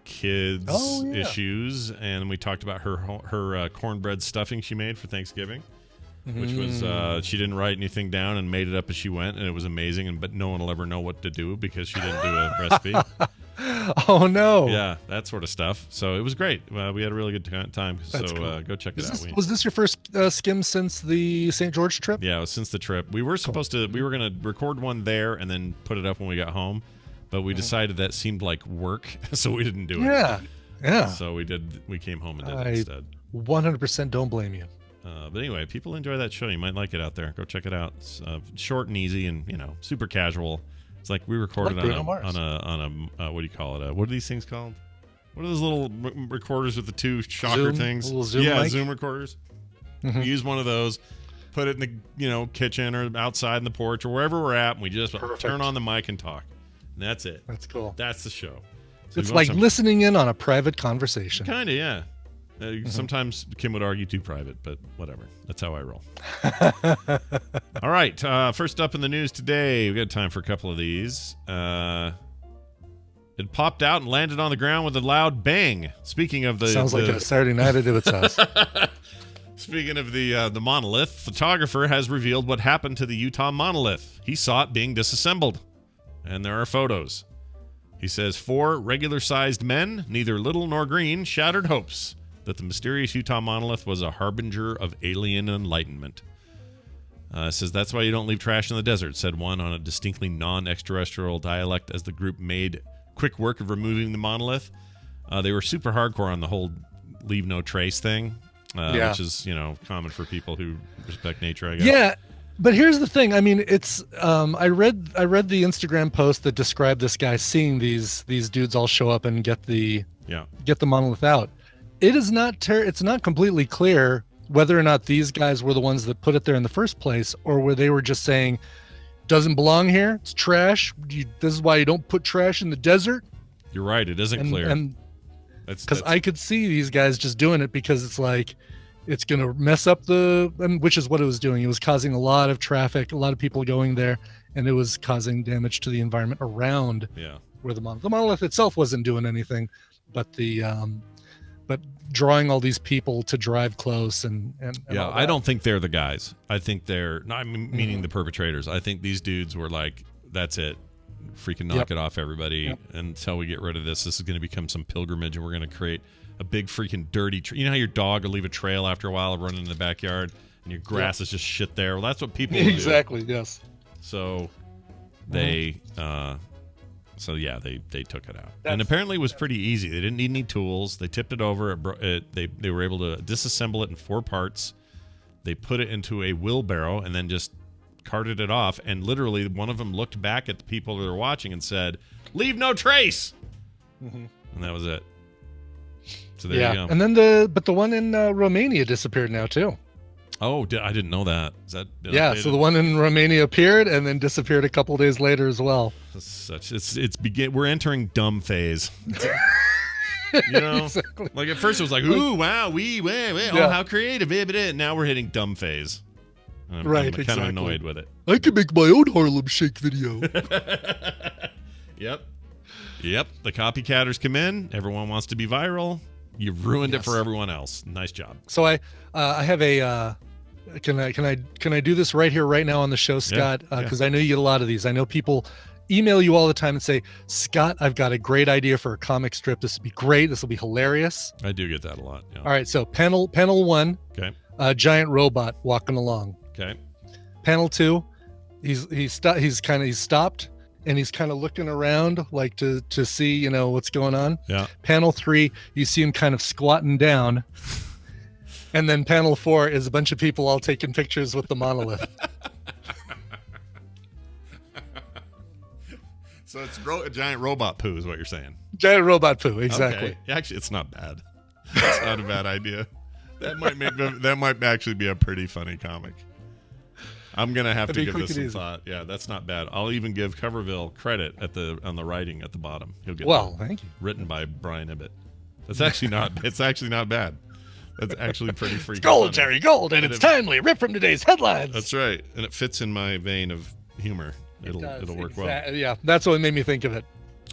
kids issues, and we talked about her cornbread stuffing she made for Thanksgiving, which was she didn't write anything down and made it up as she went, and it was amazing. But no one will ever know what to do because she didn't do a recipe. Oh no! Yeah, that sort of stuff. So it was great. We had a really good time. That's so cool. go check it out. Was this your first skim since the St. George trip? Yeah, it was since the trip. We were supposed to. We were going to record one there and then put it up when we got home, but we decided that seemed like work, so we didn't do it. Yeah. So we did. We came home and did it instead. 100% don't blame you. But anyway, people enjoy that show. You might like it out there. Go check it out. It's short and easy, and super casual. It's like we recorded Like on a what do you call it? What are these things called? What are those little recorders with the two shocker Zoom? things? A little Zoom yeah, mic? Zoom recorders. We use one of those, put it in the kitchen or outside in the porch or wherever we're at, and we just turn on the mic and talk. And that's it. That's cool. That's the show. So It's like listening in on a private conversation. Kind of, yeah. Sometimes Kim would argue too private, but whatever. That's how I roll. All right. First up in the news today, we got time for a couple of these. It popped out and landed on the ground with a loud bang. Speaking of the... Sounds like a Saturday night at Ibbot's house. Speaking of the monolith, photographer has revealed what happened to the Utah monolith. He saw it being disassembled. And there are photos. He says 4 regular-sized men, neither little nor green, shattered hopes that the mysterious Utah monolith was a harbinger of alien enlightenment. Says that's why you don't leave trash in the desert, said one on a distinctly non-extraterrestrial dialect as the group made quick work of removing the monolith. They were super hardcore on the whole leave no trace thing, which is, common for people who respect nature, I guess. Yeah. But here's the thing. I mean, it's I read the Instagram post that described this guy seeing these dudes all show up and get the monolith out. It is not it's not completely clear whether or not these guys were the ones that put it there in the first place, or where they were just saying, doesn't belong here. It's trash. This is why you don't put trash in the desert. You're right. It isn't clear. And because I could see these guys just doing it because it's like, it's going to mess up which is what it was doing. It was causing a lot of traffic, a lot of people going there, and it was causing damage to the environment around where the monolith itself wasn't doing anything, but but drawing all these people to drive close and I don't think they're the guys. I think they're not meaning the perpetrators. I think these dudes were like, that's it. Freaking knock it off, everybody. Until we get rid of this is going to become some pilgrimage, and we're going to create a big freaking dirty you know how your dog will leave a trail after a while of running in the backyard and your grass is just shit there? Well, that's what people do. Exactly, yes. So they they took it out. And apparently it was pretty easy. They didn't need any tools. They tipped it over. They were able to disassemble it in 4 parts. They put it into a wheelbarrow and then just carted it off. And literally one of them looked back at the people that were watching and said, "Leave no trace." And that was it. So there you go. And then the one in Romania disappeared now too. Oh, I didn't know that. Is that so the one in Romania appeared and then disappeared a couple days later as well. We're entering dumb phase. Exactly. Like at first it was like, ooh, wow, oh, how creative. Now we're hitting dumb phase. I'm kind of annoyed with it. I can make my own Harlem Shake video. Yep. The copycatters come in. Everyone wants to be viral. You've ruined it for everyone else. Nice job. So I have a. Can I do this right here, right now on the show, Scott? Because I know you get a lot of these. I know people email you all the time and say, Scott, I've got a great idea for a comic strip. This would be great. This will be hilarious. I do get that a lot. Yeah. All right. So panel 1. Okay. Giant robot walking along. Okay. Panel 2. He's stopped. And he's kind of looking around like to see, what's going on. Yeah. Panel 3, you see him kind of squatting down. And then panel 4 is a bunch of people all taking pictures with the monolith. So it's a giant robot poo is what you're saying. Giant robot poo, exactly. Okay. Actually, it's not bad. It's not a bad idea. That might actually be a pretty funny comic. I'm gonna have to give this some thought. Yeah, that's not bad. I'll even give Coverville credit on the writing at the bottom. He'll get thank you. Written by Brian Ibbott. That's actually not. It's actually not bad. That's actually pretty freaking. It's gold, funny. Terry, gold, and it's timely. Ripped from today's headlines. That's right, and it fits in my vein of humor. It'll work well. Yeah, that's what made me think of it.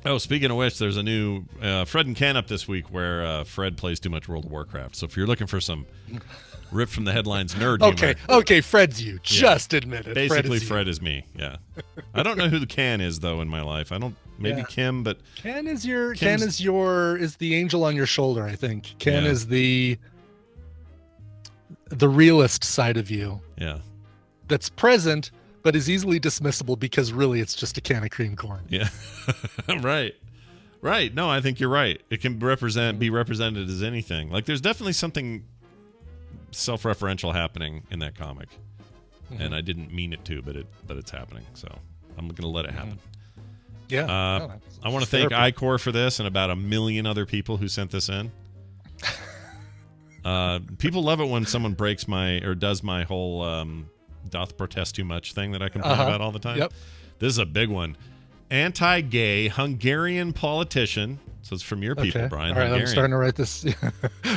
Oh, speaking of which, there's a new Fred and Can Up this week where Fred plays too much World of Warcraft. So if you're looking for some ripped from the headlines nerd humor. Okay, Fred's you. Just admit it. Basically, Fred is me. Yeah. I don't know who the Can is though in my life. I don't. Maybe Kim, but Can is the angel on your shoulder. I think Can is the realist side of you. Yeah. That's present, but is easily dismissible because really it's just a can of cream corn. Yeah. Right. No, I think you're right. It can be represented as anything. Like there's definitely something self-referential happening in that comic. And I didn't mean it to, but it's happening. So I'm going to let it happen. Yeah. I want to thank iCore for this and about 1 million other people who sent this in. People love it when someone does my whole doth protest too much thing that I complain about all the time. Yep. This is a big one. Anti-gay Hungarian politician So it's from your people, Brian. All right, Hungarian. I'm starting to write this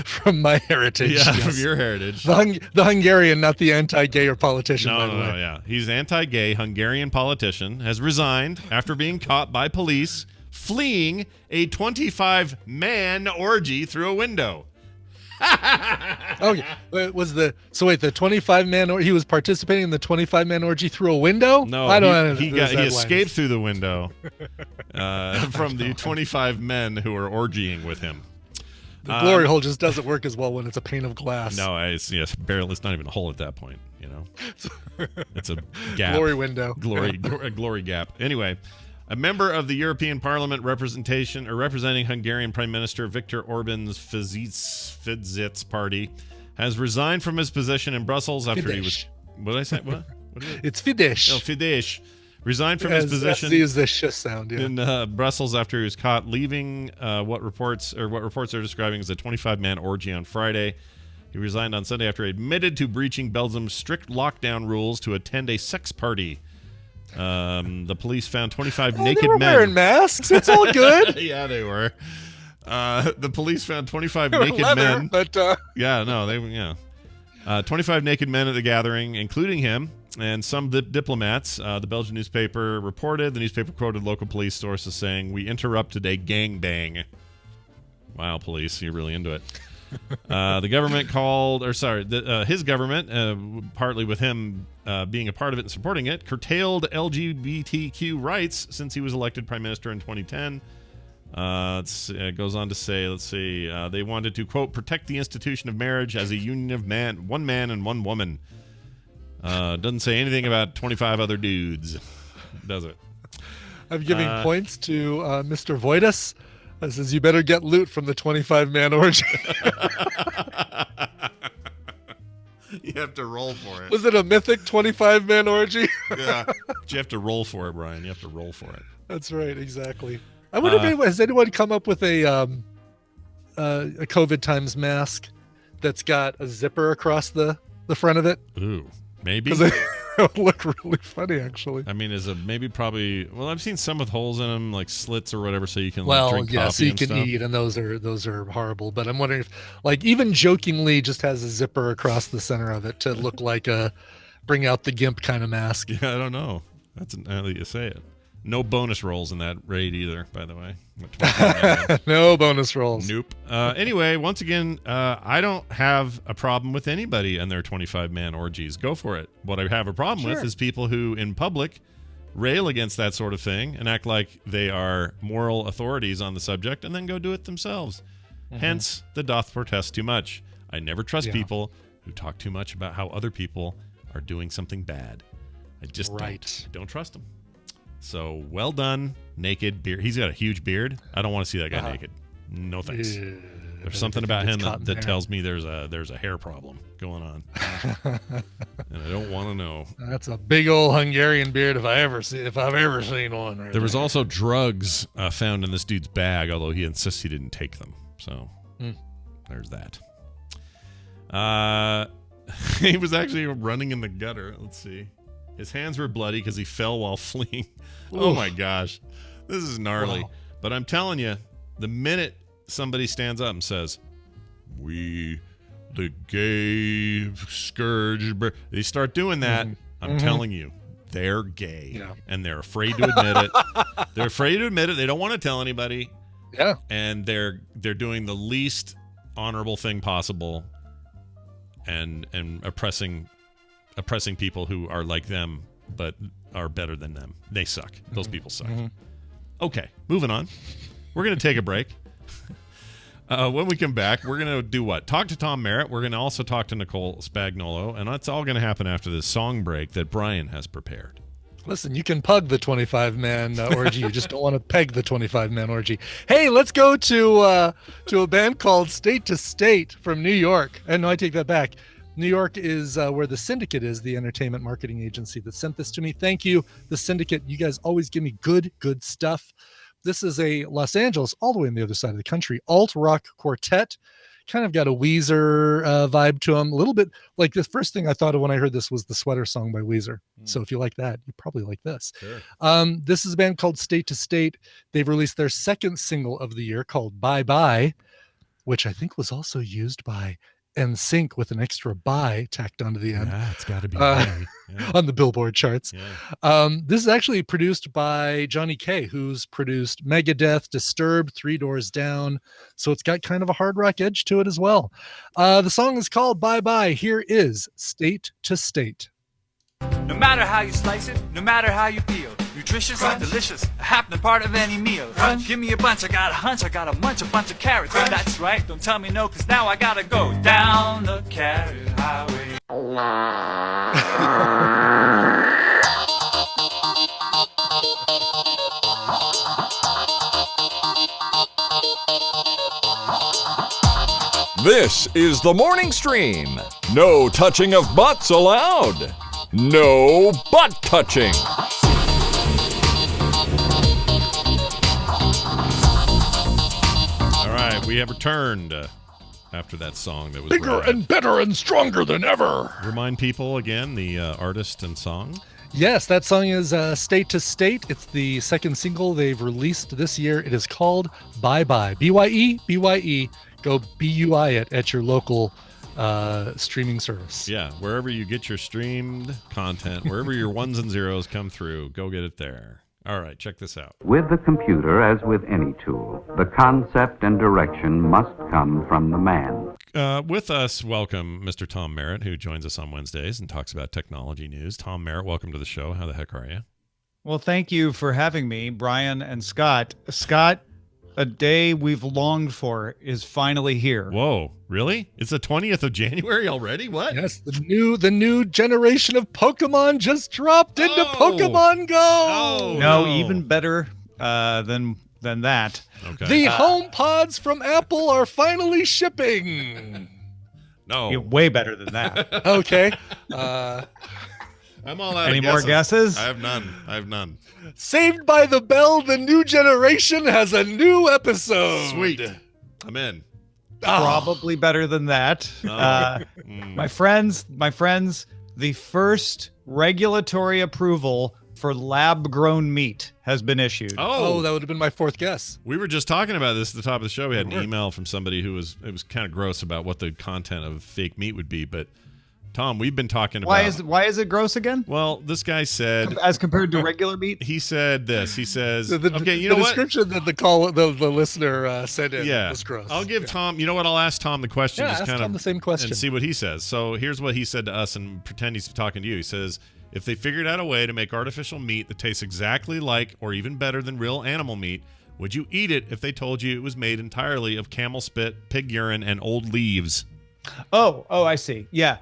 from my heritage. Yeah, yes. from your heritage. The Hungarian, not the anti-gay or politician, by the way. No, yeah. He's anti-gay Hungarian politician, has resigned after being caught by police fleeing a 25-man orgy through a window. Okay, the 25-man he was participating in the 25-man orgy through a window? No, I don't he escaped through the window from the 25 men who were orgying with him. The glory hole just doesn't work as well when it's a pane of glass. No, it's barely. It's not even a hole at that point. You know, it's a gap. Glory window. A glory gap. Anyway, a member of the European Parliament representing Hungarian Prime Minister Viktor Orban's Fidesz party has resigned from his position in Brussels after he was. What did I say? What is it? It's Fidesz. Oh, Fidesz. Resigned from his position. Is the sh sound, yeah. In Brussels after he was caught leaving what reports are describing as a 25-man orgy on Friday. He resigned on Sunday after he admitted to breaching Belgium's strict lockdown rules to attend a sex party. The police found 25 naked they were men wearing masks. It's all good. Yeah, they were. The police found 25 naked men. But 25 naked men at the gathering, including him and some diplomats. The Belgian newspaper reported. The newspaper quoted local police sources saying, "We interrupted a gangbang." Wow, police, you're really into it. The government his government, partly with him being a part of it and supporting it, curtailed LGBTQ rights since he was elected prime minister in 2010. It goes on to say, they wanted to, quote, protect the institution of marriage as a union of one man and one woman. Doesn't say anything about 25 other dudes, does it? I'm giving points to Mr. Voitus. That says you better get loot from the 25-man orgy. You have to roll for it. Was it a mythic 25-man orgy? Yeah. You have to roll for it, Brian. You have to roll for it. That's right, exactly. I wonder if has anyone come up with a COVID times mask that's got a zipper across the front of it? Ooh, maybe. It would look really funny, actually. I mean, well, I've seen some with holes in them, like slits or whatever, so you can drink coffee so you and can stuff. eat, and those are horrible. But I'm wondering if, like, even jokingly, just has a zipper across the center of it to look like a bring out the gimp kind of mask. Yeah, I don't know. That's now that you say it. No bonus rolls in that raid either, by the way. No bonus rolls. Nope. Anyway, once again, I don't have a problem with anybody and their 25-man orgies. Go for it. What I have a problem with is people who, in public, rail against that sort of thing and act like they are moral authorities on the subject and then go do it themselves. Hence, the doth protest too much. I never trust people who talk too much about how other people are doing something bad. I just don't trust them. So, well done, naked beard. He's got a huge beard. I don't want to see that guy naked. No thanks. There's something about him that tells me there's a hair problem going on, and I don't want to know. That's a big old Hungarian beard if I've ever seen one. There was also drugs found in this dude's bag, although he insists he didn't take them. So there's that. He was actually running in the gutter. Let's see. His hands were bloody because he fell while fleeing. Oh my gosh. This is gnarly. Wow. But I'm telling you, the minute somebody stands up and says, "We, the gay scourge," they start doing that, I'm telling you, they're gay. Yeah. And they're afraid to admit it. They're afraid to admit it. They don't want to tell anybody. Yeah. And they're doing the least honorable thing possible and oppressing people who are like them but are better than them. They suck. Those people suck. Okay, moving on. We're going to take a break. When we come back, we're going to do what? Talk to Tom Merritt. We're going to also talk to Nicole Spagnuolo, and that's all going to happen after this song break that Brian has prepared. Listen, you can pug the 25-man orgy. You just don't want to peg the 25-man orgy. Hey, let's go to a band called State to State from New York. And no, I take that back. New York is where The Syndicate is, the entertainment marketing agency that sent this to me. Thank you, The Syndicate. You guys always give me good stuff. This is a Los Angeles, all the way on the other side of the country, alt-rock quartet kind of got a Weezer vibe to them. A little bit like the first thing I thought of when I heard this was the Sweater Song by Weezer. So if you like that, you probably like this. Sure. This is a band called State to State. They've released their second single of the year called Bye Bye, which I think was also used by NSYNC with an extra bye tacked onto the end. Yeah, it's got to be right. On the Billboard charts. Yeah. This is actually produced by Johnny K, who's produced Megadeth, Disturbed, Three Doors Down. So it's got kind of a hard rock edge to it as well. The song is called Bye Bye. Here is State to State. No matter how you slice it, no matter how you feel, nutritious, delicious, a happening part of any meal. Give me a bunch, I got a hunch, I got a bunch of carrots. That's right, don't tell me no, cause now I gotta go down the carrot highway. This is the morning stream. No touching of butts allowed. No butt touching. All right, we have returned after that song that was Bigger rad. and better and stronger than ever. Remind people again the artist and song. Yes, that song is State to State. It's the second single they've released this year. It is called Bye Bye. B-Y-E, B-Y-E. Go B-U-I it at your local streaming service. Yeah, wherever you get your streamed content, wherever your ones and zeros come through, go get it there. All right, check this out. With the computer, as with any tool, the concept and direction must come from the man. With us, welcome Mr. Tom Merritt, who joins us on Wednesdays and talks about technology news. Tom Merritt, welcome to the show. How the heck are you? Well, thank you for having me, Brian and Scott. Scott, a day we've longed for is finally here. Whoa, really? It's the 20th of January already? What? Yes, the new generation of Pokemon just dropped into Pokemon Go. Oh, no, even better than that. Okay. The home pods from Apple are finally shipping. No. Way better than that. Okay. I'm all out Any of more guesses. guesses? I have none. Saved by the Bell, the new generation has a new episode. Sweet. I'm in. Probably better than that. My friends, the first regulatory approval for lab-grown meat has been issued. Oh, that would have been my fourth guess. We were just talking about this at the top of the show. We had an email from somebody it was kind of gross about what the content of fake meat would be, but Tom, we've been talking about... Why is it gross again? Well, this guy said... As compared to regular meat? He said this. He says... okay, you the know what? description that the listener sent in was gross. I'll give Tom... You know what? I'll ask Tom the question. Yeah, just ask kind Tom the same question. And see what he says. So here's what he said to us, and pretend he's talking to you. He says, if they figured out a way to make artificial meat that tastes exactly like or even better than real animal meat, would you eat it if they told you it was made entirely of camel spit, pig urine, and old leaves? Oh, I see. Yeah.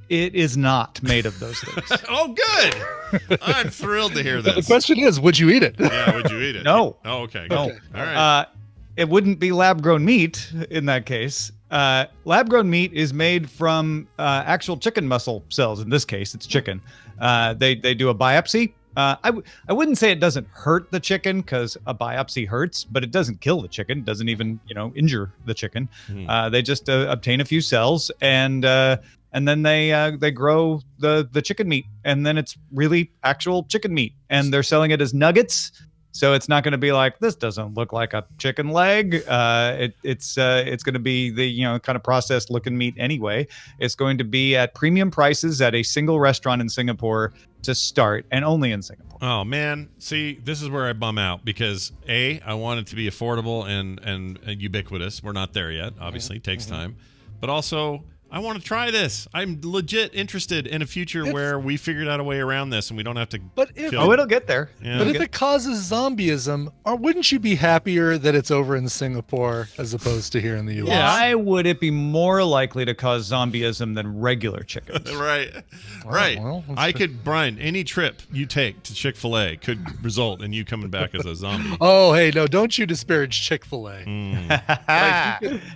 It is not made of those things. Oh, good. I'm thrilled to hear But this. the question is, would you eat it? Yeah, would you eat it? No. Oh, okay. No. Okay. All right. It wouldn't be lab-grown meat in that case. Lab-grown meat is made from actual chicken muscle cells. In this case, it's chicken. They do a biopsy. I wouldn't say it doesn't hurt the chicken because a biopsy hurts, but it doesn't kill the chicken. It doesn't even injure the chicken. They just obtain a few cells and then they grow the chicken meat, and then it's really actual chicken meat, and they're selling it as nuggets. So it's not going to be like, this doesn't look like a chicken leg. It's going to be the kind of processed looking meat anyway. It's going to be at premium prices at a single restaurant in Singapore to start, and only in Singapore. Oh man, see, this is where I bum out because I want it to be affordable and ubiquitous. We're not there yet. Obviously, it takes time, but also I want to try this. I'm legit interested in a future where we figured out a way around this and we don't have to. It'll get there. Yeah. But if it causes zombieism, wouldn't you be happier that it's over in Singapore as opposed to here in the U.S.? Why would it be more likely to cause zombieism than regular chickens? Right. Well, Brian, any trip you take to Chick-fil-A could result in you coming back as a zombie. Oh, hey, no, don't you disparage Chick-fil-A.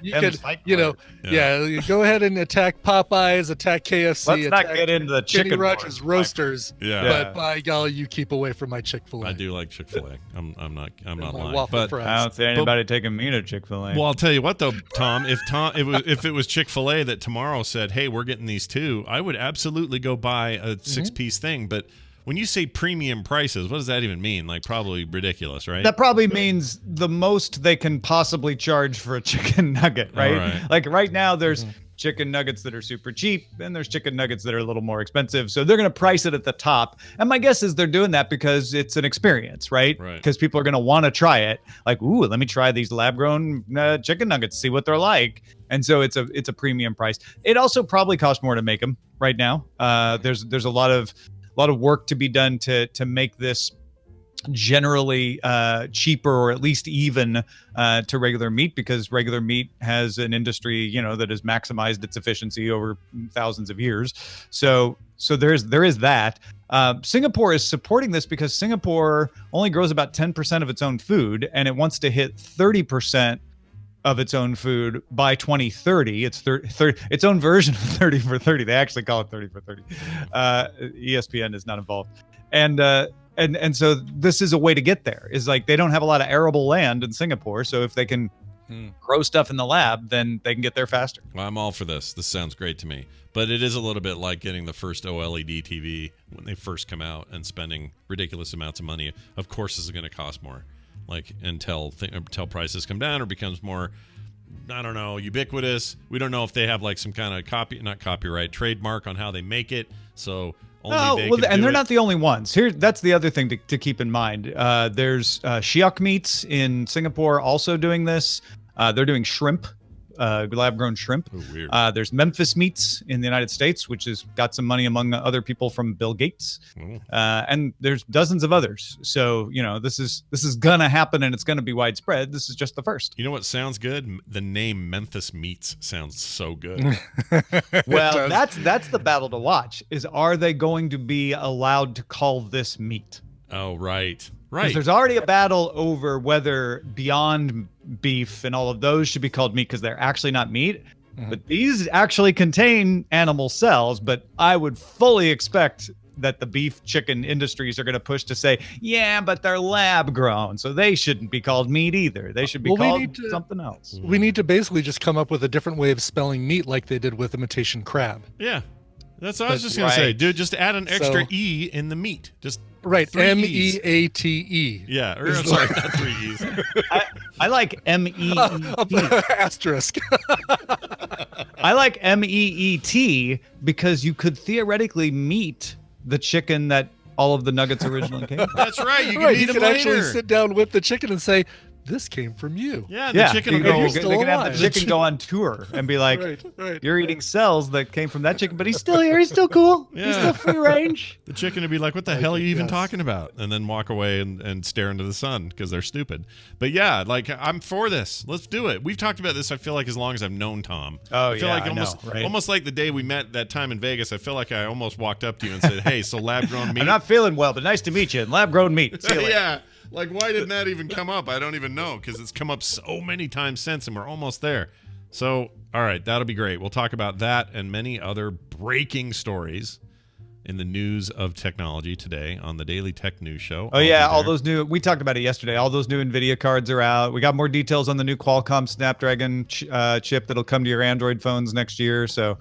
You could, you go ahead and attack Popeyes, attack KFC. Let's not attack get into the Kenny chicken Rogers wars. Roasters. Yeah. But by golly, you keep away from my Chick-fil-A. I do like Chick-fil-A. I'm not my lying. waffle But fries. I don't see anybody taking me to Chick-fil-A. well, I'll tell you what though, Tom. If it was Chick-fil-A that tomorrow said, "Hey, we're getting these too," I would absolutely go buy a 6-piece thing. But when you say premium prices, what does that even mean? Like probably ridiculous, right? That probably means the most they can possibly charge for a chicken nugget, right? All right. Like right now, there's chicken nuggets that are super cheap, and there's chicken nuggets that are a little more expensive. So they're going to price it at the top. And my guess is they're doing that because it's an experience, right? Right. Because people are going to want to try it. Like, ooh, let me try these lab-grown chicken nuggets, see what they're like. And so it's a premium price. It also probably costs more to make them right now. There's a lot of work to be done to make this generally cheaper or at least even to regular meat, because regular meat has an industry, you know, that has maximized its efficiency over thousands of years. So there is that. Singapore is supporting this because Singapore only grows about 10% of its own food, and it wants to hit 30% of its own food by 2030. It's its own version of 30 for 30. They actually call it 30 for 30. ESPN is not involved. And so this is a way to get there. Is like they don't have a lot of arable land in Singapore, so if they can grow stuff in the lab, then they can get there faster. Well, I'm all for this. This sounds great to me. But it is a little bit like getting the first OLED TV when they first come out and spending ridiculous amounts of money. Of course, this is going to cost more. Like until prices come down or becomes more, I don't know, ubiquitous. We don't know if they have like some kind of not copyright, trademark on how they make it. So only they're not the only ones. That's the other thing to keep in mind. There's Shiok Meats in Singapore also doing this. They're doing shrimp, lab-grown shrimp. Oh, weird. There's Memphis Meats in the United States, which has got some money among other people from Bill Gates. And there's dozens of others. So, you know, this is gonna happen and it's gonna be widespread. This is just the first. You know what sounds good? The name Memphis Meats sounds so good. Well, that's the battle to watch. Are they going to be allowed to call this meat? Oh, right. Because there's already a battle over whether Beyond Beef and all of those should be called meat because they're actually not meat. But these actually contain animal cells. But I would fully expect that the beef chicken industries are going to push to say, yeah, but they're lab grown, so they shouldn't be called meat either. They should be called something else. We need to basically just come up with a different way of spelling meat like they did with imitation crab. Yeah. That's what I was just going to say. Dude, just add an extra E in the meat. Just right. E's. MEATE. Yeah. Or, sorry, not 3 E's. I like MEET. Asterisk. I like MEET because you could theoretically meet the chicken that all of the nuggets originally came from. That's right. You can meet you them can later. actually sit down with the chicken and say, this came from you. Yeah, the chicken will go. They can have the chicken go on tour and be like, right. You're eating cells that came from that chicken, but he's still here. He's still cool. Yeah. He's still free range. The chicken would be like, what the hell are you even talking about? And then walk away and stare into the sun because they're stupid. But yeah, like I'm for this. Let's do it. We've talked about this, I feel like, as long as I've known Tom. Oh, I feel like almost like the day we met that time in Vegas, I feel like I almost walked up to you and said, hey, so lab-grown meat. I'm not feeling well, but nice to meet you. Lab-grown meat. See you later. Yeah. Like, why didn't that even come up? I don't even know, because it's come up so many times since, and we're almost there. So, all right, that'll be great. We'll talk about that and many other breaking stories in the news of technology today on the Daily Tech News Show. Oh, yeah, all those new, we talked about it yesterday. All those new NVIDIA cards are out. We got more details on the new Qualcomm Snapdragon chip that'll come to your Android phones next year. So,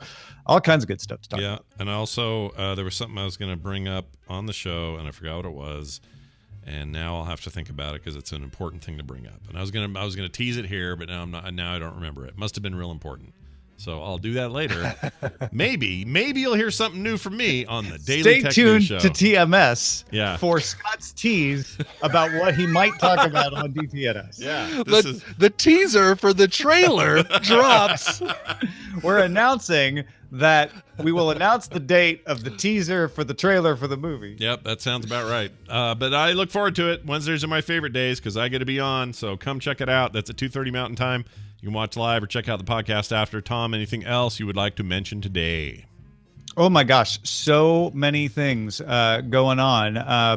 all kinds of good stuff to talk about. Yeah, and also, there was something I was going to bring up on the show, and I forgot what it was. And now I'll have to think about it because it's an important thing to bring up. And I was gonna tease it here, but now I'm not. Now I don't remember it. Must have been real important. So I'll do that later. maybe you'll hear something new from me on the Daily Tech News Show. Stay tuned to TMS for Scott's tease about what he might talk about on DTNS. Yeah, the teaser for the trailer drops. We're announcing that we will announce the date of the teaser for the trailer for the movie. Yep, that sounds about right. But I look forward to it. Wednesdays are my favorite days because I get to be on. So come check it out. That's at 2:30 Mountain Time. You can watch live or check out the podcast after. Tom, anything else you would like to mention today? Oh my gosh, so many things going on.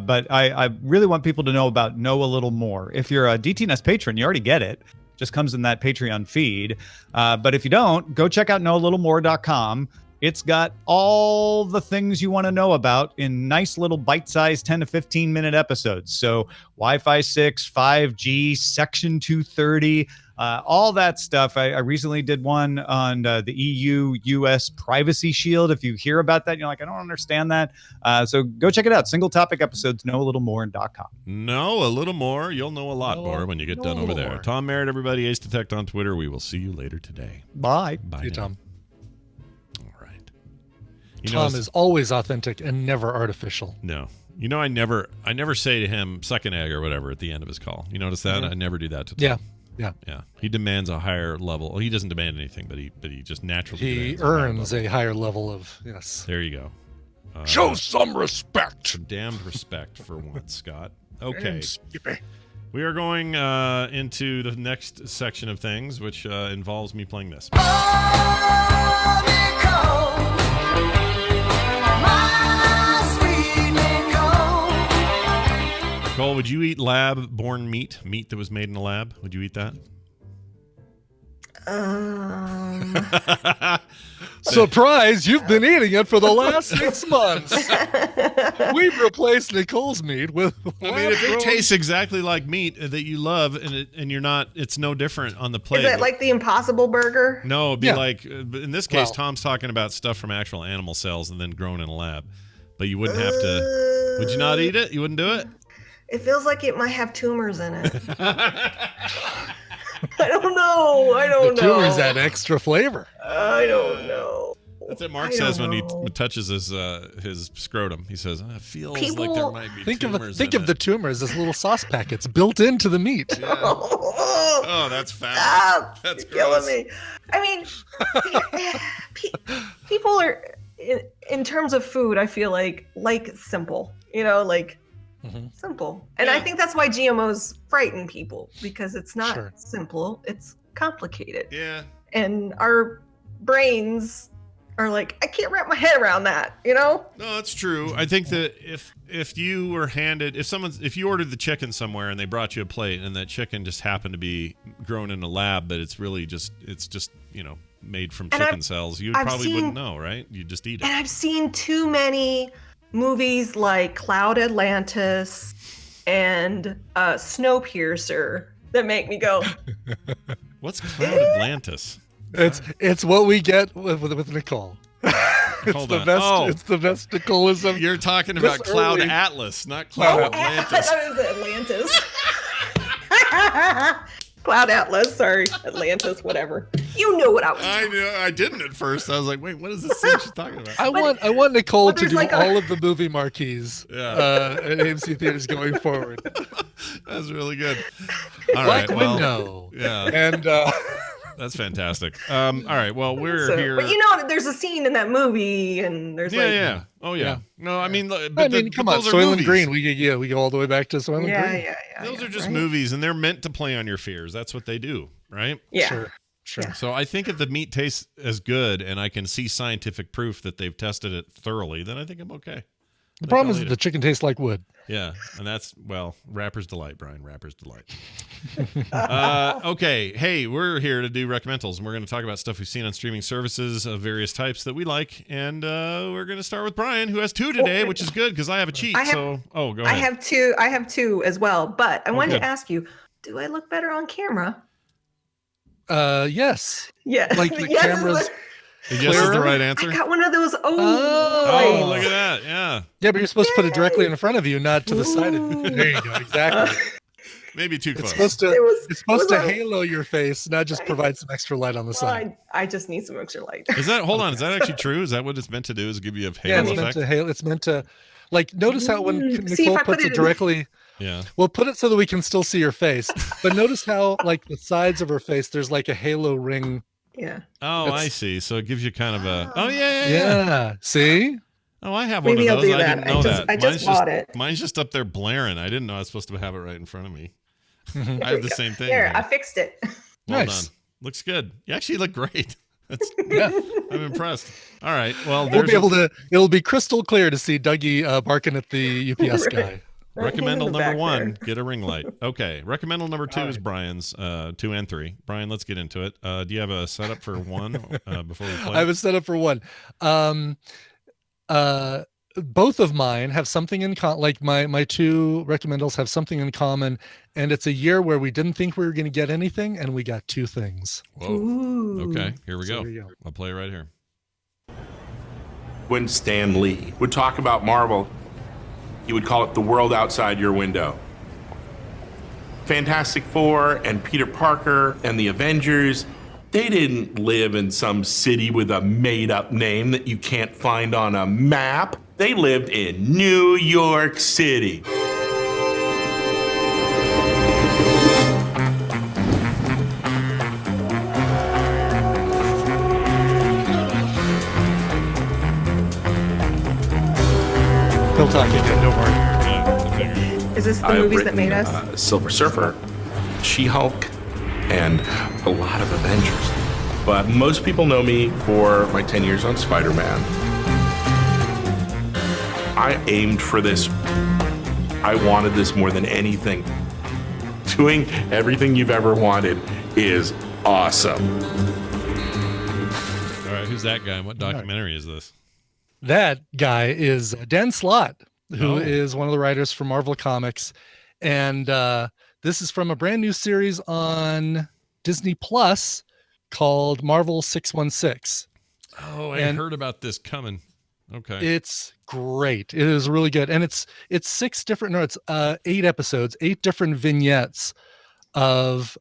But I really want people to know about Know a Little More. If you're a DTNS patron, you already get it. Just comes in that Patreon feed. But if you don't, go check out knowalittlemore.com. It's got all the things you want to know about in nice little bite-sized 10 to 15-minute episodes. So Wi-Fi 6, 5G, Section 230, all that stuff. I recently did one on the EU-US Privacy Shield. If you hear about that, you're like, I don't understand that. So go check it out. Single topic episodes, knowalittlemore.com. Know a little more. You'll know a lot more when you get done over there. Tom Merritt, everybody. Ace Detect on Twitter. We will see you later today. Bye. Bye. See you, Tom. Tom is always authentic and never artificial. No. I never say to him second egg or whatever at the end of his call. You notice that? I never do that to Tom. Yeah. He demands a higher level. Well, he doesn't demand anything, but he just naturally earns a higher level of yes. There you go. Show some respect. Damned respect for once, Scott. Okay. We are going into the next section of things, which involves me playing this. Nicole, would you eat lab-born meat that was made in a lab? Would you eat that? Surprise, you've been eating it for the last 6 months. We've replaced Nicole's meat with if it tastes exactly like meat that you love and you're not, it's no different on the plate. Is it like the Impossible Burger? No, it'd be like, in this case, Tom's talking about stuff from actual animal cells and then grown in a lab. But you wouldn't have to, would you not eat it? You wouldn't do it? It feels like it might have tumors in it. I don't know. The tumors add extra flavor. I don't know. That's what Mark says when he touches his scrotum. He says, "It feels like there might be tumors." Think of the tumors as little sauce packets built into the meat. Yeah. Oh, that's fat. That's killing me. I mean, people are in terms of food. I feel like simple. Simple. And I think that's why GMOs frighten people, because it's not simple, it's complicated. Yeah. And our brains are like, I can't wrap my head around that, No, that's true. I think that if you were handed, if you ordered the chicken somewhere and they brought you a plate and that chicken just happened to be grown in a lab, but it's just made from chicken cells, you probably wouldn't know, right? You'd just eat it. And I've seen too many movies like Cloud Atlantis and Snowpiercer that make me go, what's Cloud Atlantis? It's what we get with Nicole. Hold on. It's the best Nicolism. You're talking about Cloud Atlas, not Cloud Atlantis. I thought it was Atlantis. Cloud Atlas, sorry, Atlantis, whatever. You know what I was I know. I didn't at first. I was like, wait, what is this thing she's talking about? I want Nicole to do all of the movie marquees at AMC theaters going forward. That's really good. All Black right, Window. Yeah. And that's fantastic. All right, well, we're here. But there's a scene in that movie, and there's yeah. Oh yeah. No, I mean, come on, Soylent Green. We go all the way back to Soylent Green. Yeah. Those are just movies, and they're meant to play on your fears. That's what they do, right? Yeah. Sure. So I think if the meat tastes as good, and I can see scientific proof that they've tested it thoroughly, then I think I'm okay. The problem is that the chicken tastes like wood. Yeah, and that's, rapper's delight, Brian. Rapper's delight. Okay, hey, we're here to do recommendals, and we're going to talk about stuff we've seen on streaming services of various types that we like, and we're going to start with Brian, who has 2 today, which is good because I have a cheat. Go ahead. I have two as well, but I wanted to ask you, do I look better on camera? Yes. Yeah. Like the cameras. Yes is the right answer. I got one of those. Oh, look at that. Yeah. Yeah, but you're supposed to put it directly in front of you, not to the side of you. There you go. Exactly. Maybe too close. It's supposed to halo your face, not just provide some extra light on the side. I just need some extra light. Hold on. Is that actually true? Is that what it's meant to do? Is give you a halo effect? Meant to halo. It's meant to, notice how when Nicole puts it directly. Yeah. We'll put it so that we can still see your face. But notice how, the sides of her face, there's a halo ring. Yeah. Oh, I see. So it gives you kind of a. Oh, yeah. See? Oh, I have one of those. I didn't know that. I just bought it. Mine's just up there blaring. I didn't know I was supposed to have it right in front of me. I have the same thing. Here, I fixed it. Well nice. done. Looks good. You actually look great. I'm impressed. All right. Well, it'll be crystal clear to see Dougie barking at the UPS guy. Recommendal the number back 1, there. get a ring light. Okay. Recommendal number 2 is Brian's, 2 and 3. Brian, let's get into it. Do you have a setup for 1 before we play? I have a setup for 1. Both of mine have something in common. Like my 2 recommendals have something in common, and it's a year where we didn't think we were going to get anything, and we got 2 things. Whoa. Ooh. Okay, here we go. There you go. I'll play it right here. When Stan Lee would talk about Marvel, he would call it the world outside your window. Fantastic Four and Peter Parker and the Avengers, they didn't live in some city with a made-up name that you can't find on a map. They lived in New York City. He'll talk again, don't worry. Is this the I've movies that made written, us? Silver Surfer, She-Hulk, and a lot of Avengers. But most people know me for my 10 years on Spider-Man. I aimed for this. I wanted this more than anything. Doing everything you've ever wanted is awesome. All right, who's that guy and what documentary is this? That guy is Dan Slott, who is one of the writers for Marvel Comics. And this is from a brand new series on Disney Plus called Marvel 616. Oh, I heard about this coming. Okay. It's great. It is really good. And it's 8 episodes, 8 different vignettes of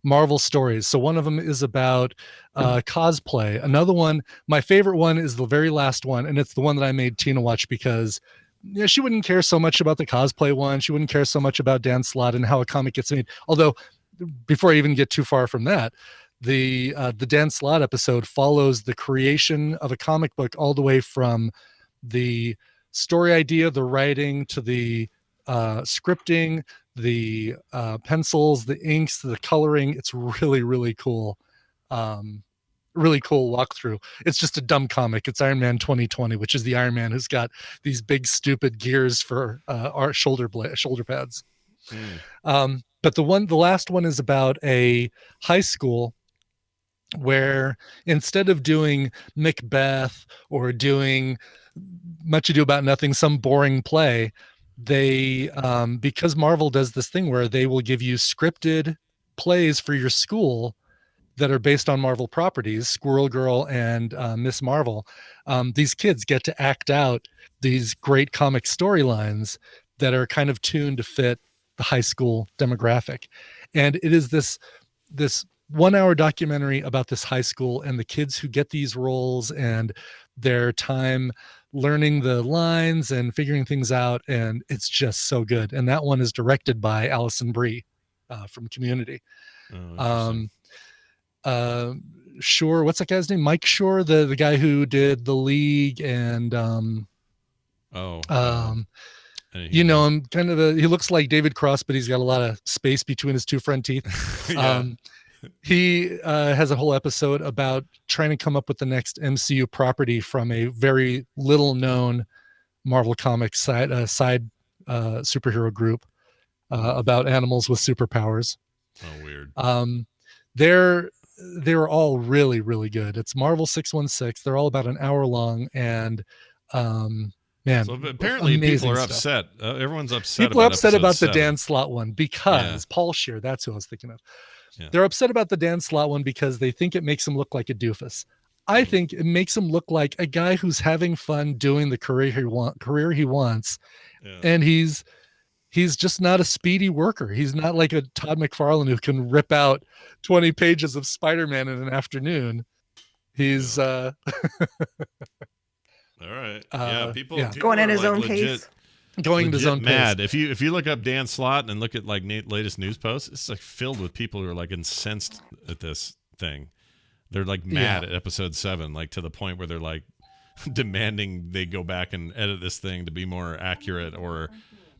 Marvel stories. So one of them is about cosplay. Another one, my favorite one, is the very last one, and it's the one that I made Tina watch because she wouldn't care so much about the cosplay one. She wouldn't care so much about Dan Slott and how a comic gets made. Although, before I even get too far from that, the Dan Slott episode follows the creation of a comic book all the way from the story idea, the writing, to the scripting, the pencils, the inks, the coloring. It's really, really cool. Really cool walkthrough. It's just a dumb comic. It's Iron Man 2020, which is the Iron Man who's got these big stupid gears for our shoulder pads. But the last one is about a high school where instead of doing Macbeth or doing Much Ado About Nothing, some boring play, they because Marvel does this thing where they will give you scripted plays for your school that are based on Marvel properties, Squirrel Girl and Miss Marvel. These kids get to act out these great comic storylines that are kind of tuned to fit the high school demographic. And it is this 1-hour documentary about this high school and the kids who get these roles and their time learning the lines and figuring things out. And it's just so good. And that one is directed by Allison Brie from Community. Shore, what's that guy's name? Mike Shore, the guy who did The League and you know him, kind of he looks like David Cross, but he's got a lot of space between his 2 front teeth. He has a whole episode about trying to come up with the next MCU property from a very little known Marvel Comics side superhero group about animals with superpowers. Oh, weird. They're all really, really good. It's Marvel 616. They're all about an hour long, and man, so apparently people are upset. Everyone's upset. People are upset about the 7. Dan Slott one because Paul Scheer, that's who I was thinking of. They're upset about the Dan Slott one because they think it makes him look like a doofus. I think it makes him look like a guy who's having fun doing the career he wants, and he's just not a speedy worker. He's not like a Todd McFarlane who can rip out 20 pages of Spider-Man in an afternoon. He's all right. People going at his like own legit, pace. Going at his own mad. pace. If you look up Dan Slott and look at like latest news posts, it's like filled with people who are like incensed at this thing. They're like mad at episode 7, like to the point where they're like demanding they go back and edit this thing to be more accurate, or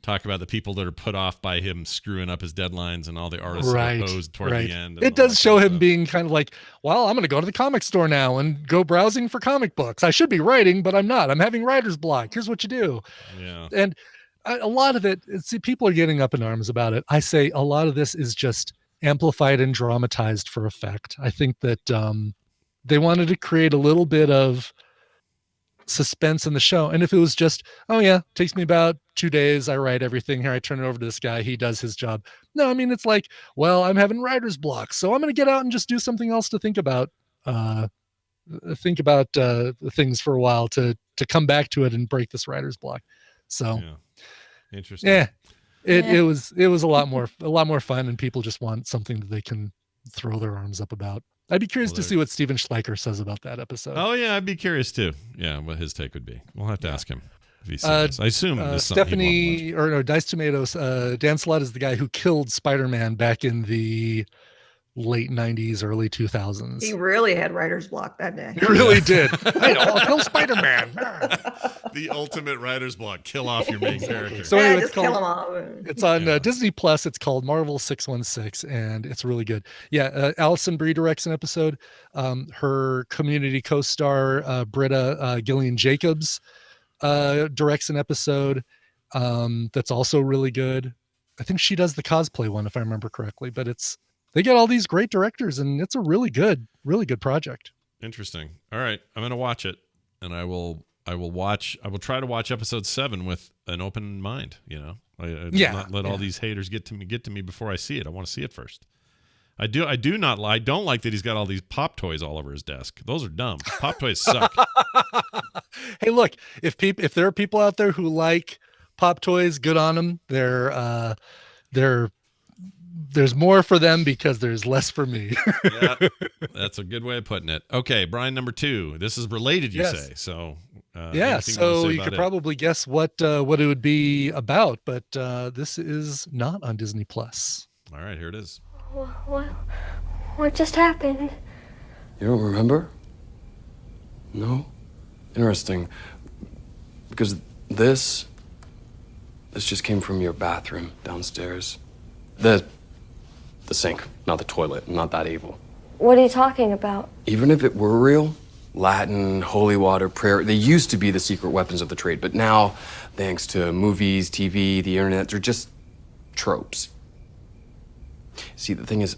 talk about the people that are put off by him screwing up his deadlines and all the artists that are posed toward the end. It does show him being kind of like, well, I'm going to go to the comic store now and go browsing for comic books. I should be writing, but I'm not. I'm having writer's block. Here's what you do. Yeah. And a lot of it, see, people are getting up in arms about it. I say a lot of this is just amplified and dramatized for effect. I think that they wanted to create a little bit of suspense in the show. And if it was just, oh yeah, takes me about 2 days, I write everything here, I turn it over to this guy, he does his job. No, I mean, it's like, well, I'm having writer's block, so I'm going to get out and just do something else to think about things for a while to come back to it and break this writer's block. So interesting. Yeah, it was a lot more fun, and people just want something that they can throw their arms up about. I'd be curious to see what Steven Schleicher says about that episode. Oh yeah, I'd be curious too. Yeah, what his take would be. We'll have to ask him if he's seen this. I assume this is something he'd wanna watch. Dice Tomatoes. Dan Slott is the guy who killed Spider-Man back in the late 90s, early 2000s. He really had writer's block that day. He really did. I know, I'll kill Spider-Man. The ultimate writer's block. Kill off your main character. So anyway, just kill him off. It's on Disney Plus. It's called Marvel 616, and it's really good. Yeah, Alison Brie directs an episode. Her Community co-star Britta Gillian Jacobs directs an episode that's also really good. I think she does the cosplay one, if I remember correctly. But they get all these great directors, and it's a really good project. Interesting. All right, I'm going to watch it, and I will try to watch episode 7 with an open mind, not let all these haters get to me before I see it. I want to see it first. I don't like that he's got all these pop toys all over his desk. Those are dumb. Pop toys suck. Hey, look, if there are people out there who like pop toys, good on them. There's more for them because there's less for me. Yeah, that's a good way of putting it. Okay, Brian, number 2. This is related, you say. So so you could probably guess what it would be about, but this is not on Disney Plus. All right, here it is. What just happened? You don't remember? No? Interesting. Because this just came from your bathroom downstairs. The sink, not the toilet. I'm not that evil. What are you talking about? Even if it were real, Latin, holy water, prayer, they used to be the secret weapons of the trade, but now, thanks to movies, TV, the internet, they're just tropes. See, the thing is,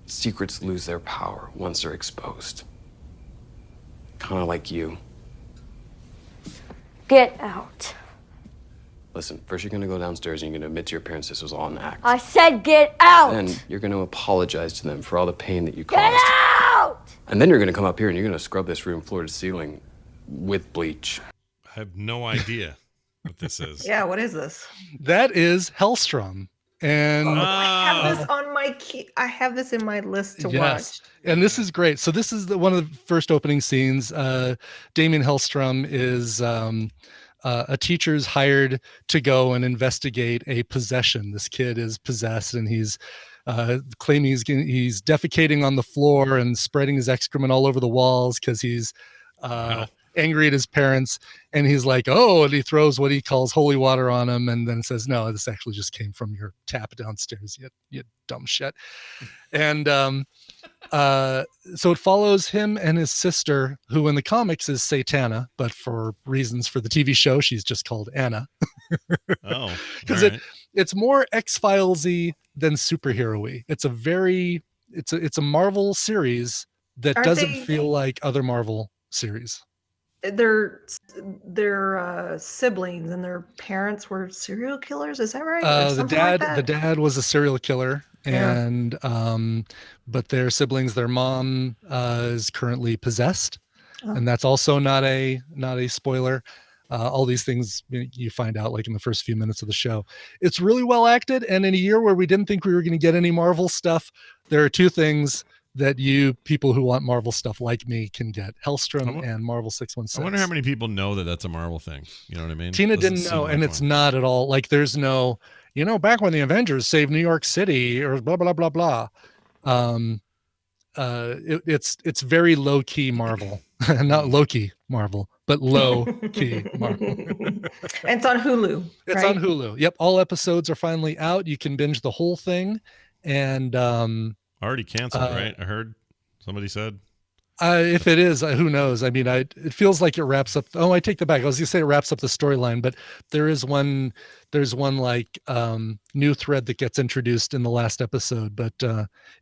secrets lose their power once they're exposed. Kind of like you. Get out. Listen, first you're gonna go downstairs and you're gonna admit to your parents this was all an act. I said get out! Then you're gonna apologize to them for all the pain that you caused. Get out! And then you're gonna come up here and you're gonna scrub this room floor to ceiling with bleach. I have no idea what this is. Yeah, what is this? That is Hellstrom. And I have this on my key. I have this in my list to watch. And this is great. So this is one of the first opening scenes. Damien Hellstrom is a teacher's hired to go and investigate a possession. This kid is possessed, and he's claiming he's defecating on the floor and spreading his excrement all over the walls because he's angry at his parents. And he's like, oh, and he throws what he calls holy water on him, and then says, no, this actually just came from your tap downstairs, you dumb shit. And so it follows him and his sister, who in the comics is Satana, but for reasons for the TV show, she's just called Anna. Oh, because it's more X-Files-y than superhero-y. It's a Marvel series that doesn't feel like other Marvel series. They're siblings, and their parents were serial killers. Is that right? The dad was a serial killer, and but their siblings, their mom is currently possessed, and that's also not a spoiler. All these things you find out like in the first few minutes of the show. It's really well acted, and in a year where we didn't think we were going to get any Marvel stuff, there are two things that you people who want Marvel stuff like me can get: Hellstrom and Marvel 616. I wonder how many people know that that's a Marvel thing. You know what I mean? Tina didn't know, and it's not at all. Like, there's no, back when the Avengers saved New York City or blah, blah, blah, blah. It's very low key Marvel, not low key Marvel, but low key Marvel. And it's on Hulu. It's on Hulu. Yep. All episodes are finally out. You can binge the whole thing. And, already canceled, right? I heard somebody said. If it is, who knows? I mean, it feels like it wraps up. Oh, I take that back. I was gonna say it wraps up the storyline, but there's one like new thread that gets introduced in the last episode. But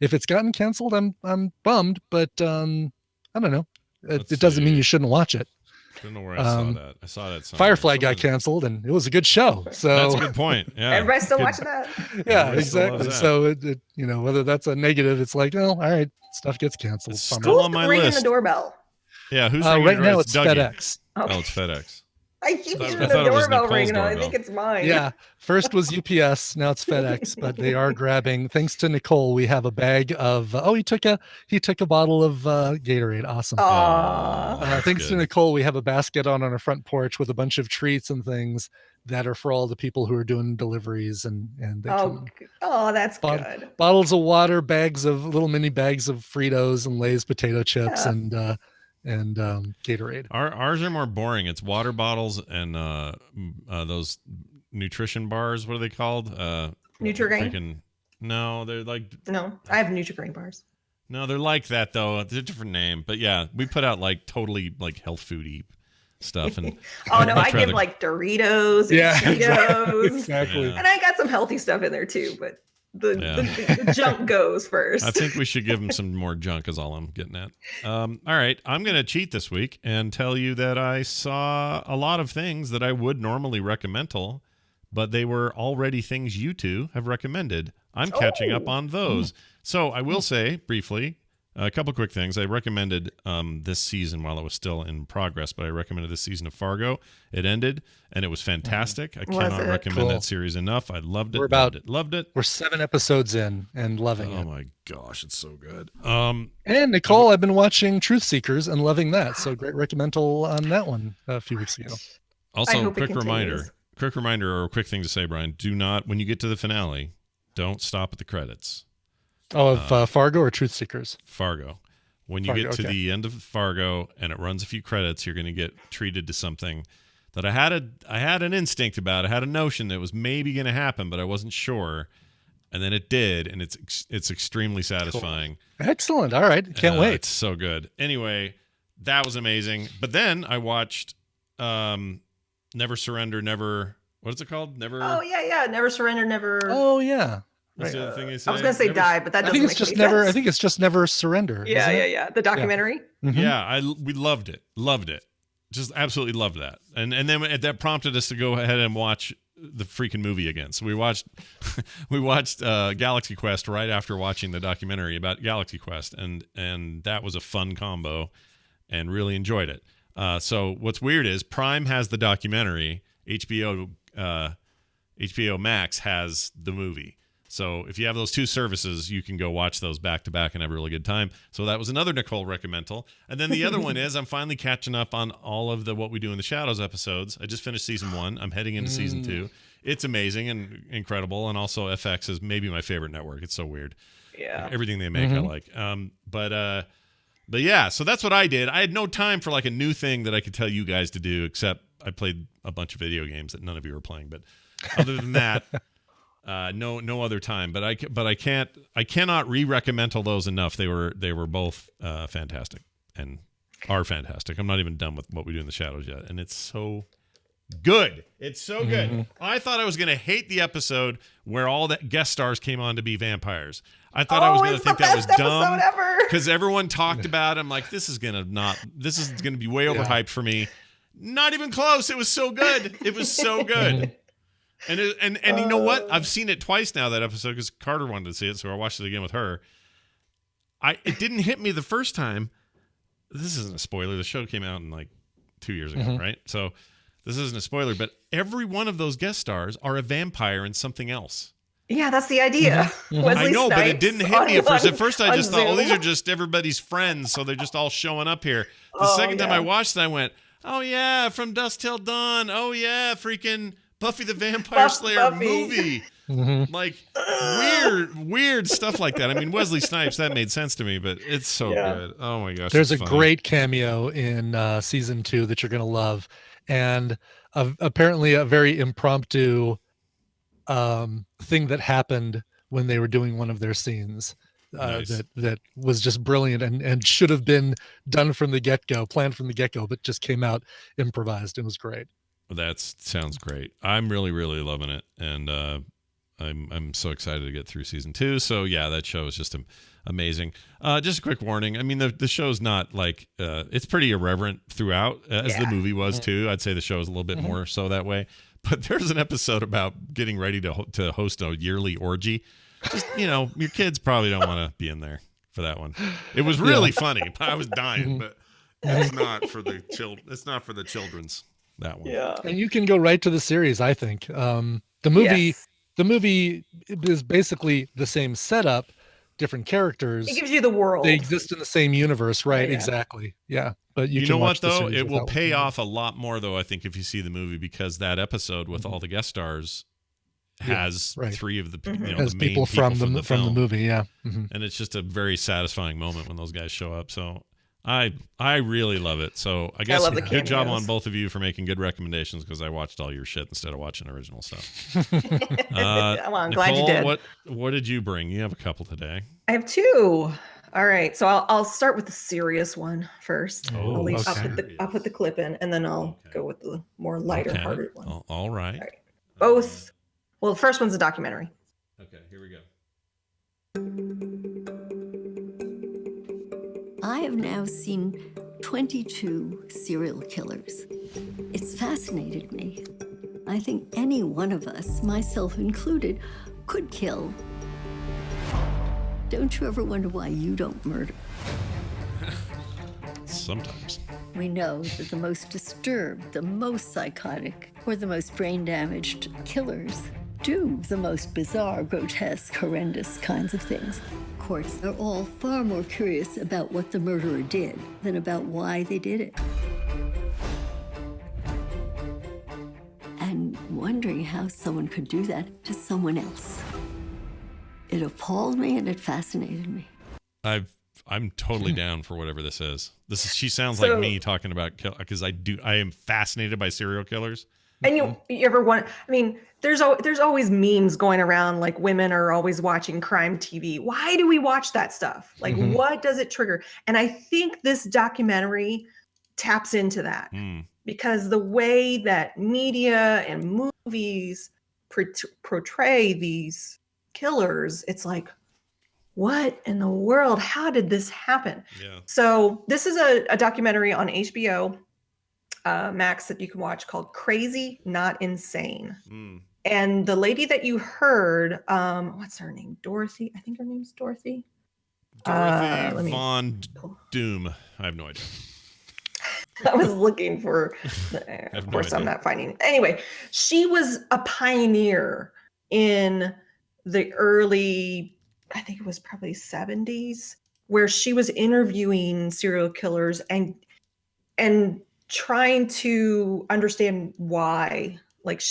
if it's gotten canceled, I'm bummed. But I don't know. It doesn't mean you shouldn't watch it. I don't know where I saw that. I saw that somewhere. Firefly got canceled, and it was a good show. So that's a good point. Yeah, everybody's still watching that. Yeah, exactly. So it whether that's a negative, it's like, oh, all right, stuff gets canceled. It's still on my ringing list. the doorbell? Yeah, who's right now? It's Dougie. FedEx. Okay. Oh, it's FedEx. I keep hearing I the thought it was doorbell Nicole's ringing. I doorbell. think it's mine. Yeah, first was UPS, now it's FedEx, but they are grabbing. Thanks to Nicole, we have a bag of. He took a bottle of Gatorade. Awesome. Thanks to Nicole, we have a basket on our front porch with a bunch of treats and things that are for all the people who are doing deliveries, and they that's good. Bottles of water, little mini bags of Fritos and Lay's potato chips, and Gatorade. Ours are more boring. It's water bottles and those nutrition bars. What are they called? Nutri-Grain? No, they're like. No, I have Nutri-Grain bars. No, they're like that though. It's a different name, but yeah, we put out like totally like health foody stuff. And I give like Doritos and Cheetos. Exactly. And I got some healthy stuff in there too, but the junk goes first. I think we should give them some more junk is all I'm getting at. All right, I'm going to cheat this week and tell you that I saw a lot of things that I would normally recommend, but they were already things you two have recommended. I'm catching up on those. So I will say briefly, a couple quick things. I recommended this season while it was still in progress, but I recommended this season of Fargo. It ended, and it was fantastic. I cannot recommend that series enough. I loved it. Loved it. We're 7 episodes in and loving it. Oh my gosh, it's so good. And Nicole, I've been watching Truth Seekers and loving that. So great recommendal on that one a few weeks ago. Also, quick reminder or a quick thing to say, Brian, do not, when you get to the finale, don't stop at the credits. Of Fargo or Truth Seekers? Fargo. When you get to the end of Fargo and it runs a few credits, you're going to get treated to something that I had an instinct about. I had a notion that it was maybe going to happen, but I wasn't sure. And then it did, and it's extremely satisfying. Cool. Excellent. All right. Can't wait. It's so good. Anyway, that was amazing. But then I watched Never Surrender, Never... What is it called? Never... Oh, yeah. Never Surrender, Never... Oh, yeah. What's the other thing you say? I was going to say die, but that doesn't make any sense. I think it's just Never Surrender. Yeah. The documentary. Yeah, yeah we loved it. Just absolutely loved that. And then that prompted us to go ahead and watch the freaking movie again. So we watched Galaxy Quest right after watching the documentary about Galaxy Quest, and that was a fun combo, and really enjoyed it. So what's weird is Prime has the documentary, HBO Max has the movie. So if you have those two services, you can go watch those back to back and have a really good time. So that was another Nicole recommendal. And then the other one is I'm finally catching up on all of the What We Do in the Shadows episodes. I just finished season 1. I'm heading into season 2. It's amazing and incredible. And also FX is maybe my favorite network. It's so weird. Yeah. Everything they make I like. But yeah, so that's what I did. I had no time for like a new thing that I could tell you guys to do, except I played a bunch of video games that none of you were playing. But other than that, no other time. But I cannot recommend those enough. They were both fantastic and are fantastic. I'm not even done with What We Do in the Shadows yet, and it's so good. It's so good. I thought I was going to hate the episode where all the guest stars came on to be vampires. I thought I was going to think that was dumb because everyone talked about it. I'm like, this is going to be way overhyped for me. Not even close. It was so good. It was so good. And you know what? I've seen it twice now, that episode, because Carter wanted to see it, so I watched it again with her. It didn't hit me the first time. This isn't a spoiler. The show came out in like 2 years ago, right? So this isn't a spoiler, but every one of those guest stars are a vampire in something else. Yeah, that's the idea. I know, but it didn't hit me at first. At first, I just thought, oh, these are just everybody's friends, so they're just all showing up here. The second time I watched it, I went, oh, yeah, From Dusk Till Dawn. Oh, yeah, freaking Buffy the Vampire Slayer movie. Like, weird stuff like that. I mean, Wesley Snipes, that made sense to me, but it's so good. Oh, my gosh. There's a great cameo in season 2 that you're going to love. And apparently a very impromptu thing that happened when they were doing one of their scenes. Nice. that was just brilliant and should have been done from the get-go, planned from the get-go, but just came out improvised and was great. That sounds great. I'm really, really loving it, and I'm so excited to get through season 2. So yeah, that show is just amazing. Just a quick warning. I mean, the show's not like it's pretty irreverent throughout, as the movie was too. I'd say the show is a little bit more so that way. But there's an episode about getting ready to host a yearly orgy. Just, your kids probably don't want to be in there for that one. It was really funny. I was dying, but it's not for the It's not for the children's, that one. Yeah, and you can go right to the series. I think the movie is basically the same setup, different characters. It gives you the world. They exist in the same universe, right? Yeah. Exactly. Yeah, but You can know watch what, the though? series It will without pay looking. off a lot more, though, I think, if you see the movie, because that episode with all the guest stars has three of the, Has the main people from the film. movie. Yeah. Mhm. And it's just a very satisfying moment when those guys show up. So I really love it. So I guess love the good job cameos. on both of you for making good recommendations, because I watched all your shit instead of watching original stuff. Well, I'm glad you Nicole, did. what did you bring? You have a couple today. I have 2. All right, so I'll start with the serious one first. Oh, I'll put the clip in, and then I'll go with the more lighter-hearted one. All right. Both. Well, the first one's a documentary. Okay, here we go. I have now seen 22 serial killers. It's fascinated me. I think any one of us, myself included, could kill. Don't you ever wonder why you don't murder? Sometimes. We know that the most disturbed, the most psychotic, or the most brain-damaged killers do the most bizarre, grotesque, horrendous kinds of things. Courts are all far more curious about what the murderer did than about why they did it. And wondering how someone could do that to someone else. It appalled me and it fascinated me. I'm totally down for whatever this is. She sounds like me talking about because I am fascinated by serial killers. And you ever want? I mean, there's always memes going around, like women are always watching crime TV. Why do we watch that stuff? Like, what does it trigger? And I think this documentary taps into that because the way that media and movies portray these killers, it's like, what in the world? How did this happen? Yeah. So this is a documentary on HBO Max that you can watch called Crazy Not Insane. And the lady that you heard, what's her name? Dorothy. I think her name's Dorothy. Dorothy Von Doom. I have no idea. I was looking for, of course, I'm not finding it. Anyway, she was a pioneer in the early, I think it was probably 70s, where she was interviewing serial killers and trying to understand why, like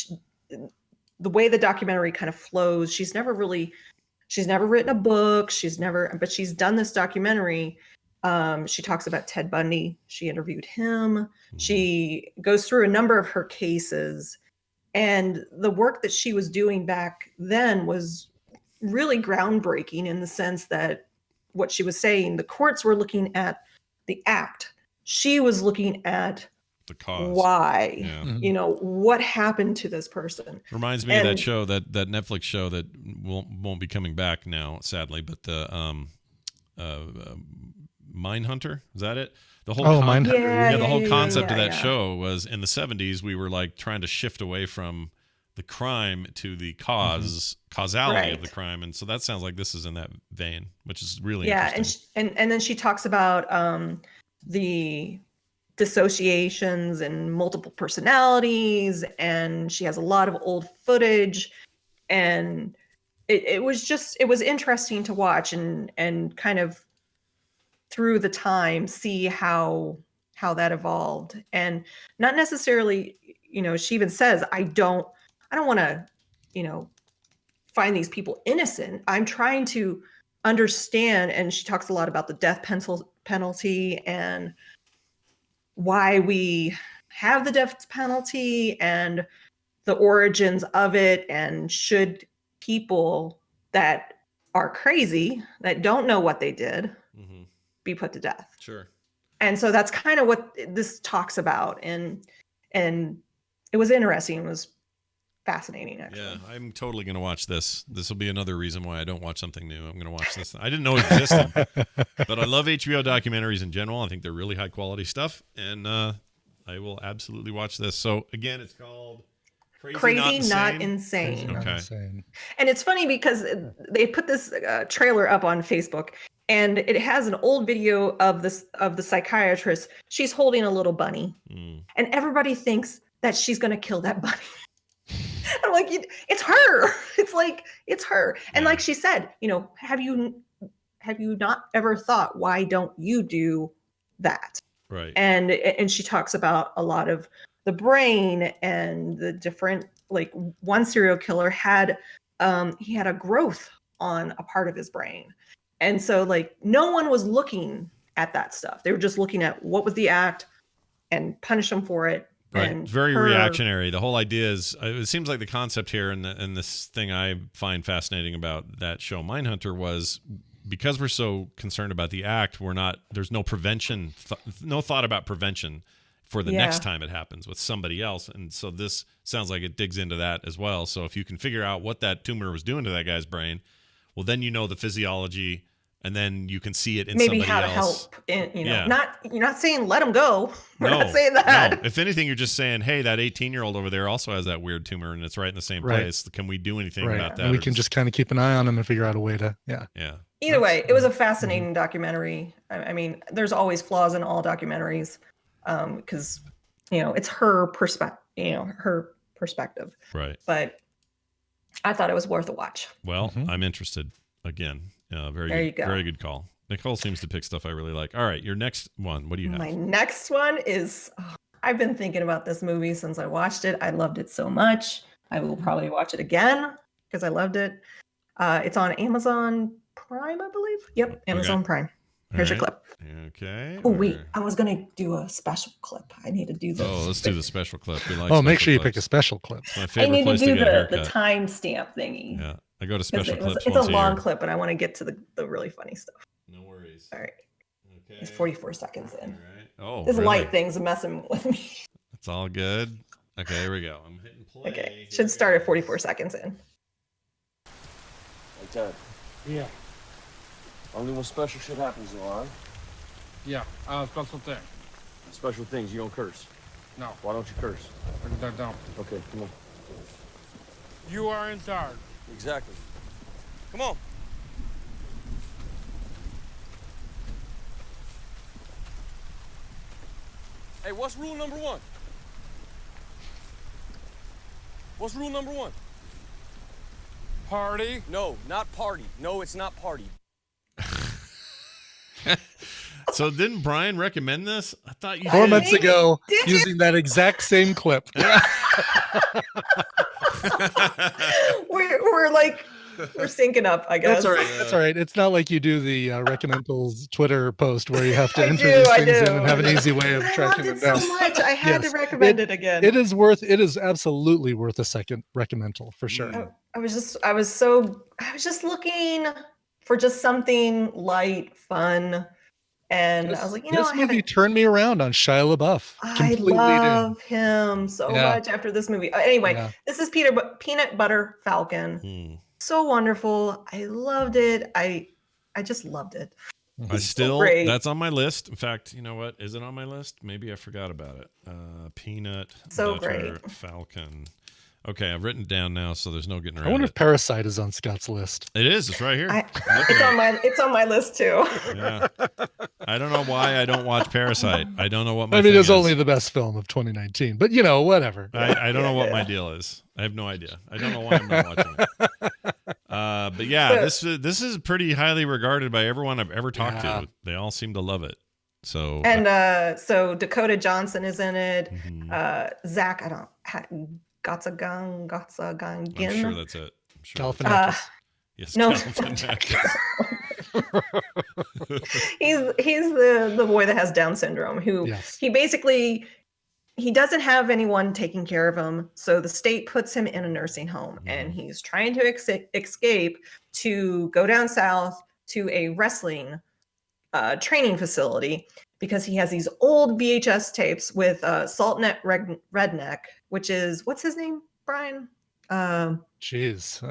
the way the documentary kind of flows. She's never written a book. But she's done this documentary. She talks about Ted Bundy. She interviewed him. She goes through a number of her cases, and the work that she was doing back then was really groundbreaking in the sense that what she was saying, the courts were looking at the act. She was looking at the cause. Why? Yeah. What happened to this person? Reminds me of that show, that Netflix show that won't be coming back now, sadly, but the Mindhunter, is that it? The whole Mindhunter. The whole concept of that show was in the 70s we were like trying to shift away from the crime to the causality of the crime, and so that sounds like this is in that vein, which is really interesting. And then she talks about the dissociations and multiple personalities, and she has a lot of old footage, and it was interesting to watch and kind of through the time see how that evolved. And not necessarily, she even says, I don't want to, find these people innocent. I'm trying to understand. And she talks a lot about the death penalty and why we have the death penalty and the origins of it. And should people that are crazy, that don't know what they did, be put to death. Sure. And so that's kind of what this talks about. And it was interesting. It was fascinating, actually. Yeah, I'm totally going to watch this. This will be another reason why I don't watch something new. I'm going to watch this. I didn't know it existed, but I love HBO documentaries in general. I think they're really high quality stuff, and I will absolutely watch this. So again, it's called Crazy Not Insane. Okay. And it's funny because they put this trailer up on Facebook, and it has an old video of the psychiatrist. She's holding a little bunny, and everybody thinks that she's going to kill that bunny. I'm like, it's her. It's like, it's her. And like she said, have you not ever thought, why don't you do that? Right. And she talks about a lot of the brain and the different, like one serial killer had, he had a growth on a part of his brain. And so like no one was looking at that stuff. They were just looking at what was the act and punish them for it. Right. And Very reactionary. The whole idea is, it seems like the concept here, and this thing I find fascinating about that show Mindhunter was, because we're so concerned about the act, there's no prevention, no thought about prevention for the next time it happens with somebody else. And so this sounds like it digs into that as well. So if you can figure out what that tumor was doing to that guy's brain, well, then you know the physiology, and then you can see it in maybe somebody how to else. help. You're not saying let him go. We're No, not saying that. No. If anything, you're just saying, hey, that 18-year-old over there also has that weird tumor, and it's right in the same place. Can we do anything about that? And we can just kind of keep an eye on him and figure out a way to, Yeah. Either way, it was a fascinating documentary. I mean, there's always flaws in all documentaries, because it's her perspective. Right. But I thought it was worth a watch. Well, I'm interested again. Very There good, you go. very good call. Nicole seems to pick stuff I really like. All right, your next one. What do you have? My next one is, I've been thinking about this movie since I watched it. I loved it so much. I will probably watch it again because I loved it. It's on Amazon Prime, I believe. Yep, Amazon Prime. Here's your clip. Okay. Oh, wait. I was going to do a special clip. I need to do this. Oh, let's do the special clip. We like make special sure you clips. pick a special clip. It's my I favorite need to place do to get a the haircut. timestamp thingy. Yeah, I go to special clips It's once a long year. clip, and I want to get to the really funny stuff. No worries. All right. Okay. It's 44 seconds in. All right. Oh, This really? light thing's messing with me. It's all good. Okay, here we go. I'm hitting play. Okay. Should start at 44 seconds in. Hey, Ted. Yeah. Only when special shit happens, though, all right? Yeah, special thing. Special things, you don't curse. No. Why don't you curse? I don't. Okay, come on. You are in charge. Exactly. Come on. Hey, what's rule number one? What's rule number one? Party? No, not party. No, it's not party. So didn't Brian recommend this? I thought you 4 did. months ago, using that exact same clip. We're syncing up, I guess. That's all right. That's all right. It's not like you do the Recommendals Twitter post where you have to I enter do, these I things do. in and have an easy way of I tracking loved them it down. so much. I had to Yes. recommend it again. It is absolutely worth a second recommendal for sure. I was just looking for just something light, fun, and I was like, This movie turned me around on Shia LaBeouf. I Completely love him so Yeah. much after this movie. Anyway, Yeah. this is Peanut Butter Falcon. So wonderful. I loved it. I just loved it. I still, great. that's on my list. In fact, you know what? Is it on my list? Maybe I forgot about it. Peanut So Butter great. Falcon. Okay, I've written it down now, so there's no getting around I wonder it. if Parasite is on Scott's list. It is. It's right here. It's on my list too. Yeah. I don't know why I don't watch Parasite. I don't know what my I mean, thing it's is. only the best film of 2019, but whatever. I don't know what my deal is. I have no idea. I don't know why I'm not watching it. But yeah, this is pretty highly regarded by everyone I've ever talked to. They all seem to love it. So So Dakota Johnson is in it. Zach, Gotzagang. I'm sure that's it. I'm sure Galifianakis. Yes, no. Galifianakis. he's the boy that has Down syndrome, who he basically he doesn't have anyone taking care of him, so the state puts him in a nursing home, and he's trying to escape to go down south to a wrestling training facility because he has these old VHS tapes with Saltnet Redneck, which is, what's his name, Brian? Jeez.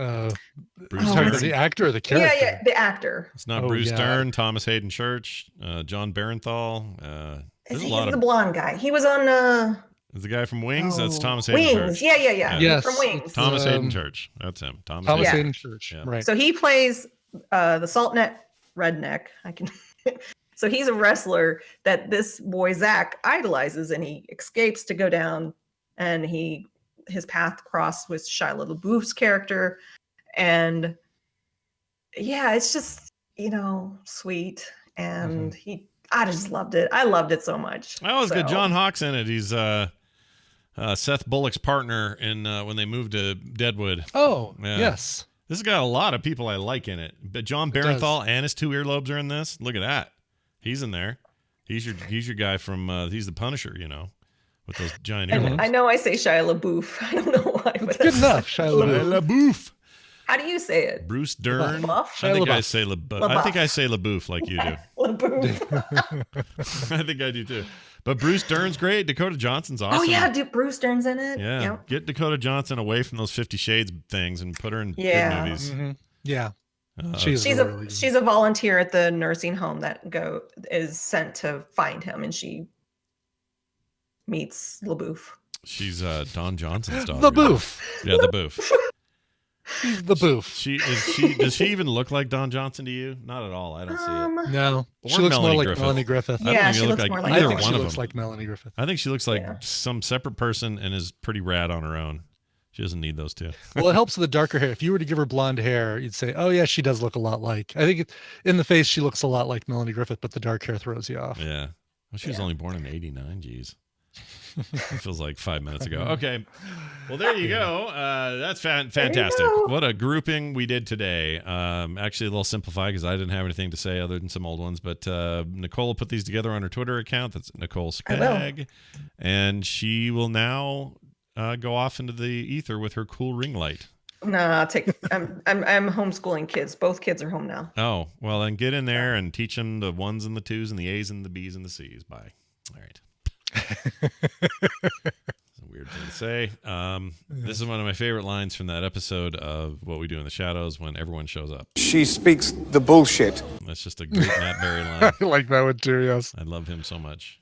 Bruce Talking about Dern. the actor or the character? Yeah, the actor. It's not Bruce Dern, Thomas Hayden Church, John Barenthal. There's a lot He's of the blonde guy. He was on Is the guy from Wings? That's Thomas Hayden Wings. Church. Yeah. Yes, From Wings. Thomas Hayden Church. That's him. Thomas Hayden Church. Yeah. Right. So he plays the Saltnet Redneck. I can. So he's a wrestler that this boy Zach idolizes, and he escapes to go down, and his path crossed with Shia LaBeouf's character, and yeah, it's just sweet, and I just loved it. I loved it so much. Oh, it's good. John Hawk's in it. He's Seth Bullock's partner in when they moved to Deadwood. Oh, Yeah. yes. This has got a lot of people I like in it. But John Barenthal and his two earlobes are in this. Look at that. He's in there. He's your guy from he's the Punisher, with those giant earlobes. I know I say Shia LaBeouf. I don't know why, but Good enough, Shia LaBeouf. How do you say it? Bruce Dern. LaBeouf? I think I LaBeouf. say LaBeouf. I think I say LaBeouf like you do. LaBeouf. I think I do too. But Bruce Dern's great. Dakota Johnson's awesome. Oh yeah, Bruce Dern's in it. Yeah. Yep. Get Dakota Johnson away from those 50 Shades things and put her in good movies. Mm-hmm. Yeah. She's a volunteer at the nursing home that is sent to find him, and she meets LaBeouf. She's Don Johnson's daughter. The Boof. Yeah, the Boof. He's the Boof. Does she even look like Don Johnson to you? Not at all. I don't see it. No. Or She looks more Melanie like Griffith. Melanie Griffith. I don't think she looks more like either I think one she of looks them. like Melanie Griffith. I think she looks like some separate person and is pretty rad on her own. She doesn't need those two. Well, it helps with the darker hair. If you were to give her blonde hair, you'd say, oh, yeah, she does look a lot like. I think in the face, she looks a lot like Melanie Griffith, but the dark hair throws you off. Yeah. Well, she was only born in 89. Jeez. It feels like 5 minutes ago. Okay. Well, there you go. That's fantastic. What a grouping we did today. Actually, a little simplified because I didn't have anything to say other than some old ones. But Nicole put these together on her Twitter account. That's Nicole Spag. And she will now go off into the ether with her cool ring light. No, I'm homeschooling kids. Both kids are home now. Oh, well, then get in there and teach them the ones and the twos and the A's and the B's and the C's. Bye. All right. It's a weird thing to say. This is one of my favorite lines from that episode of What We Do in the Shadows when everyone shows up. She speaks the bullshit. That's just a great Matt Berry line. I like that one too, yes. I love him so much.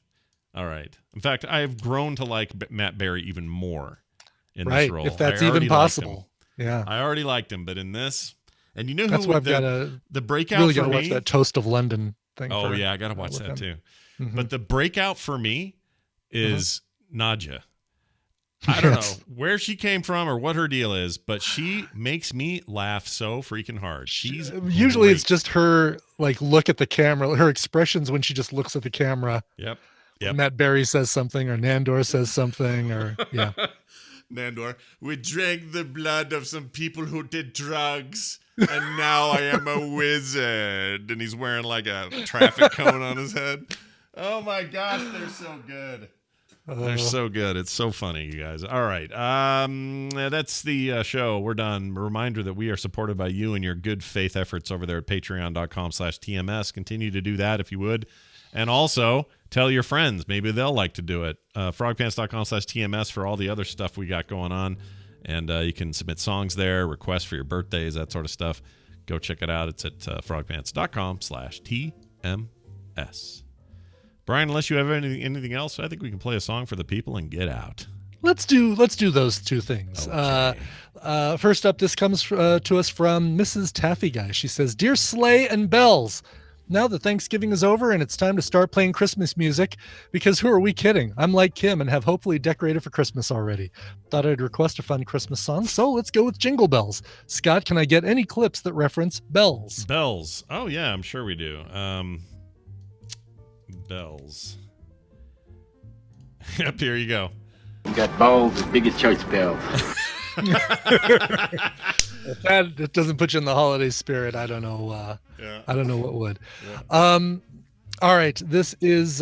All right. In fact, I have grown to like Matt Berry even more in this role. If that's I already even liked him. possible. Yeah. I already liked him, but in this, and you know That's who why I've got to the breakout really for got to watch me? that Toast of London thing. Oh yeah, I got to watch that him. too. Mhm. But the breakout for me is Nadja. I don't know where she came from or what her deal is, but she makes me laugh so freaking hard. She's Usually great. it's just her look at the camera, her expressions when she just looks at the camera. Yep. When Matt Berry says something or Nandor says something or yeah. Nandor, we drank the blood of some people who did drugs, and now I am a wizard. And he's wearing like a traffic cone on his head. Oh my gosh, they're so good. They're so good. It's so funny, you guys. All right. That's the show. We're done. A reminder that we are supported by you and your good faith efforts over there at patreon.com/TMS. Continue to do that if you would. And also tell your friends. Maybe they'll like to do it. Frogpants.com/TMS for all the other stuff we got going on. And you can submit songs there, requests for your birthdays, that sort of stuff. Go check it out. It's at frogpants.com/TMS. Brian, unless you have anything else, I think we can play a song for the people and get out. Let's do those two things. Okay. First up, this comes to us from Mrs. Taffy Guy. She says, "Dear Sleigh and Bells, now that Thanksgiving is over and it's time to start playing Christmas music, because who are we kidding? I'm like Kim and have hopefully decorated for Christmas already. Thought I'd request a fun Christmas song, so let's go with Jingle Bells. Scott, can I get any clips that reference bells?" Bells. Oh, yeah, I'm sure we do. Bells. Yep, here you go. You got balls as big as church bells. If that doesn't put you in the holiday spirit, I don't know. I don't know what would. Yeah. All right, this is,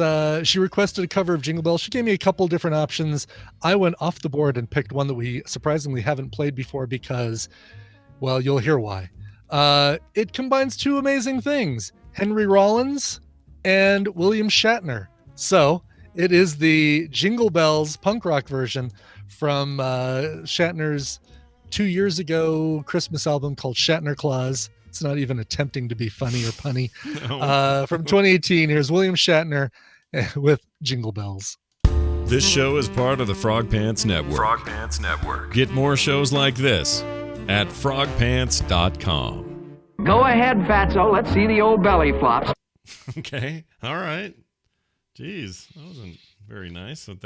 she requested a cover of Jingle Bells. She gave me a couple different options. I went off the board and picked one that we surprisingly haven't played before because, well, you'll hear why. It combines two amazing things, Henry Rollins and William Shatner. So it is the Jingle Bells punk rock version from Shatner's 2 years ago Christmas album called Shatner Claus. It's not even attempting to be funny or punny. No. From 2018, here's William Shatner with Jingle Bells. This show is part of the Frog Pants Network. Frog Pants Network. Get more shows like this at frogpants.com. Go ahead, Fatso. Let's see the old belly flops. Okay. All right. Jeez, that wasn't very nice with that.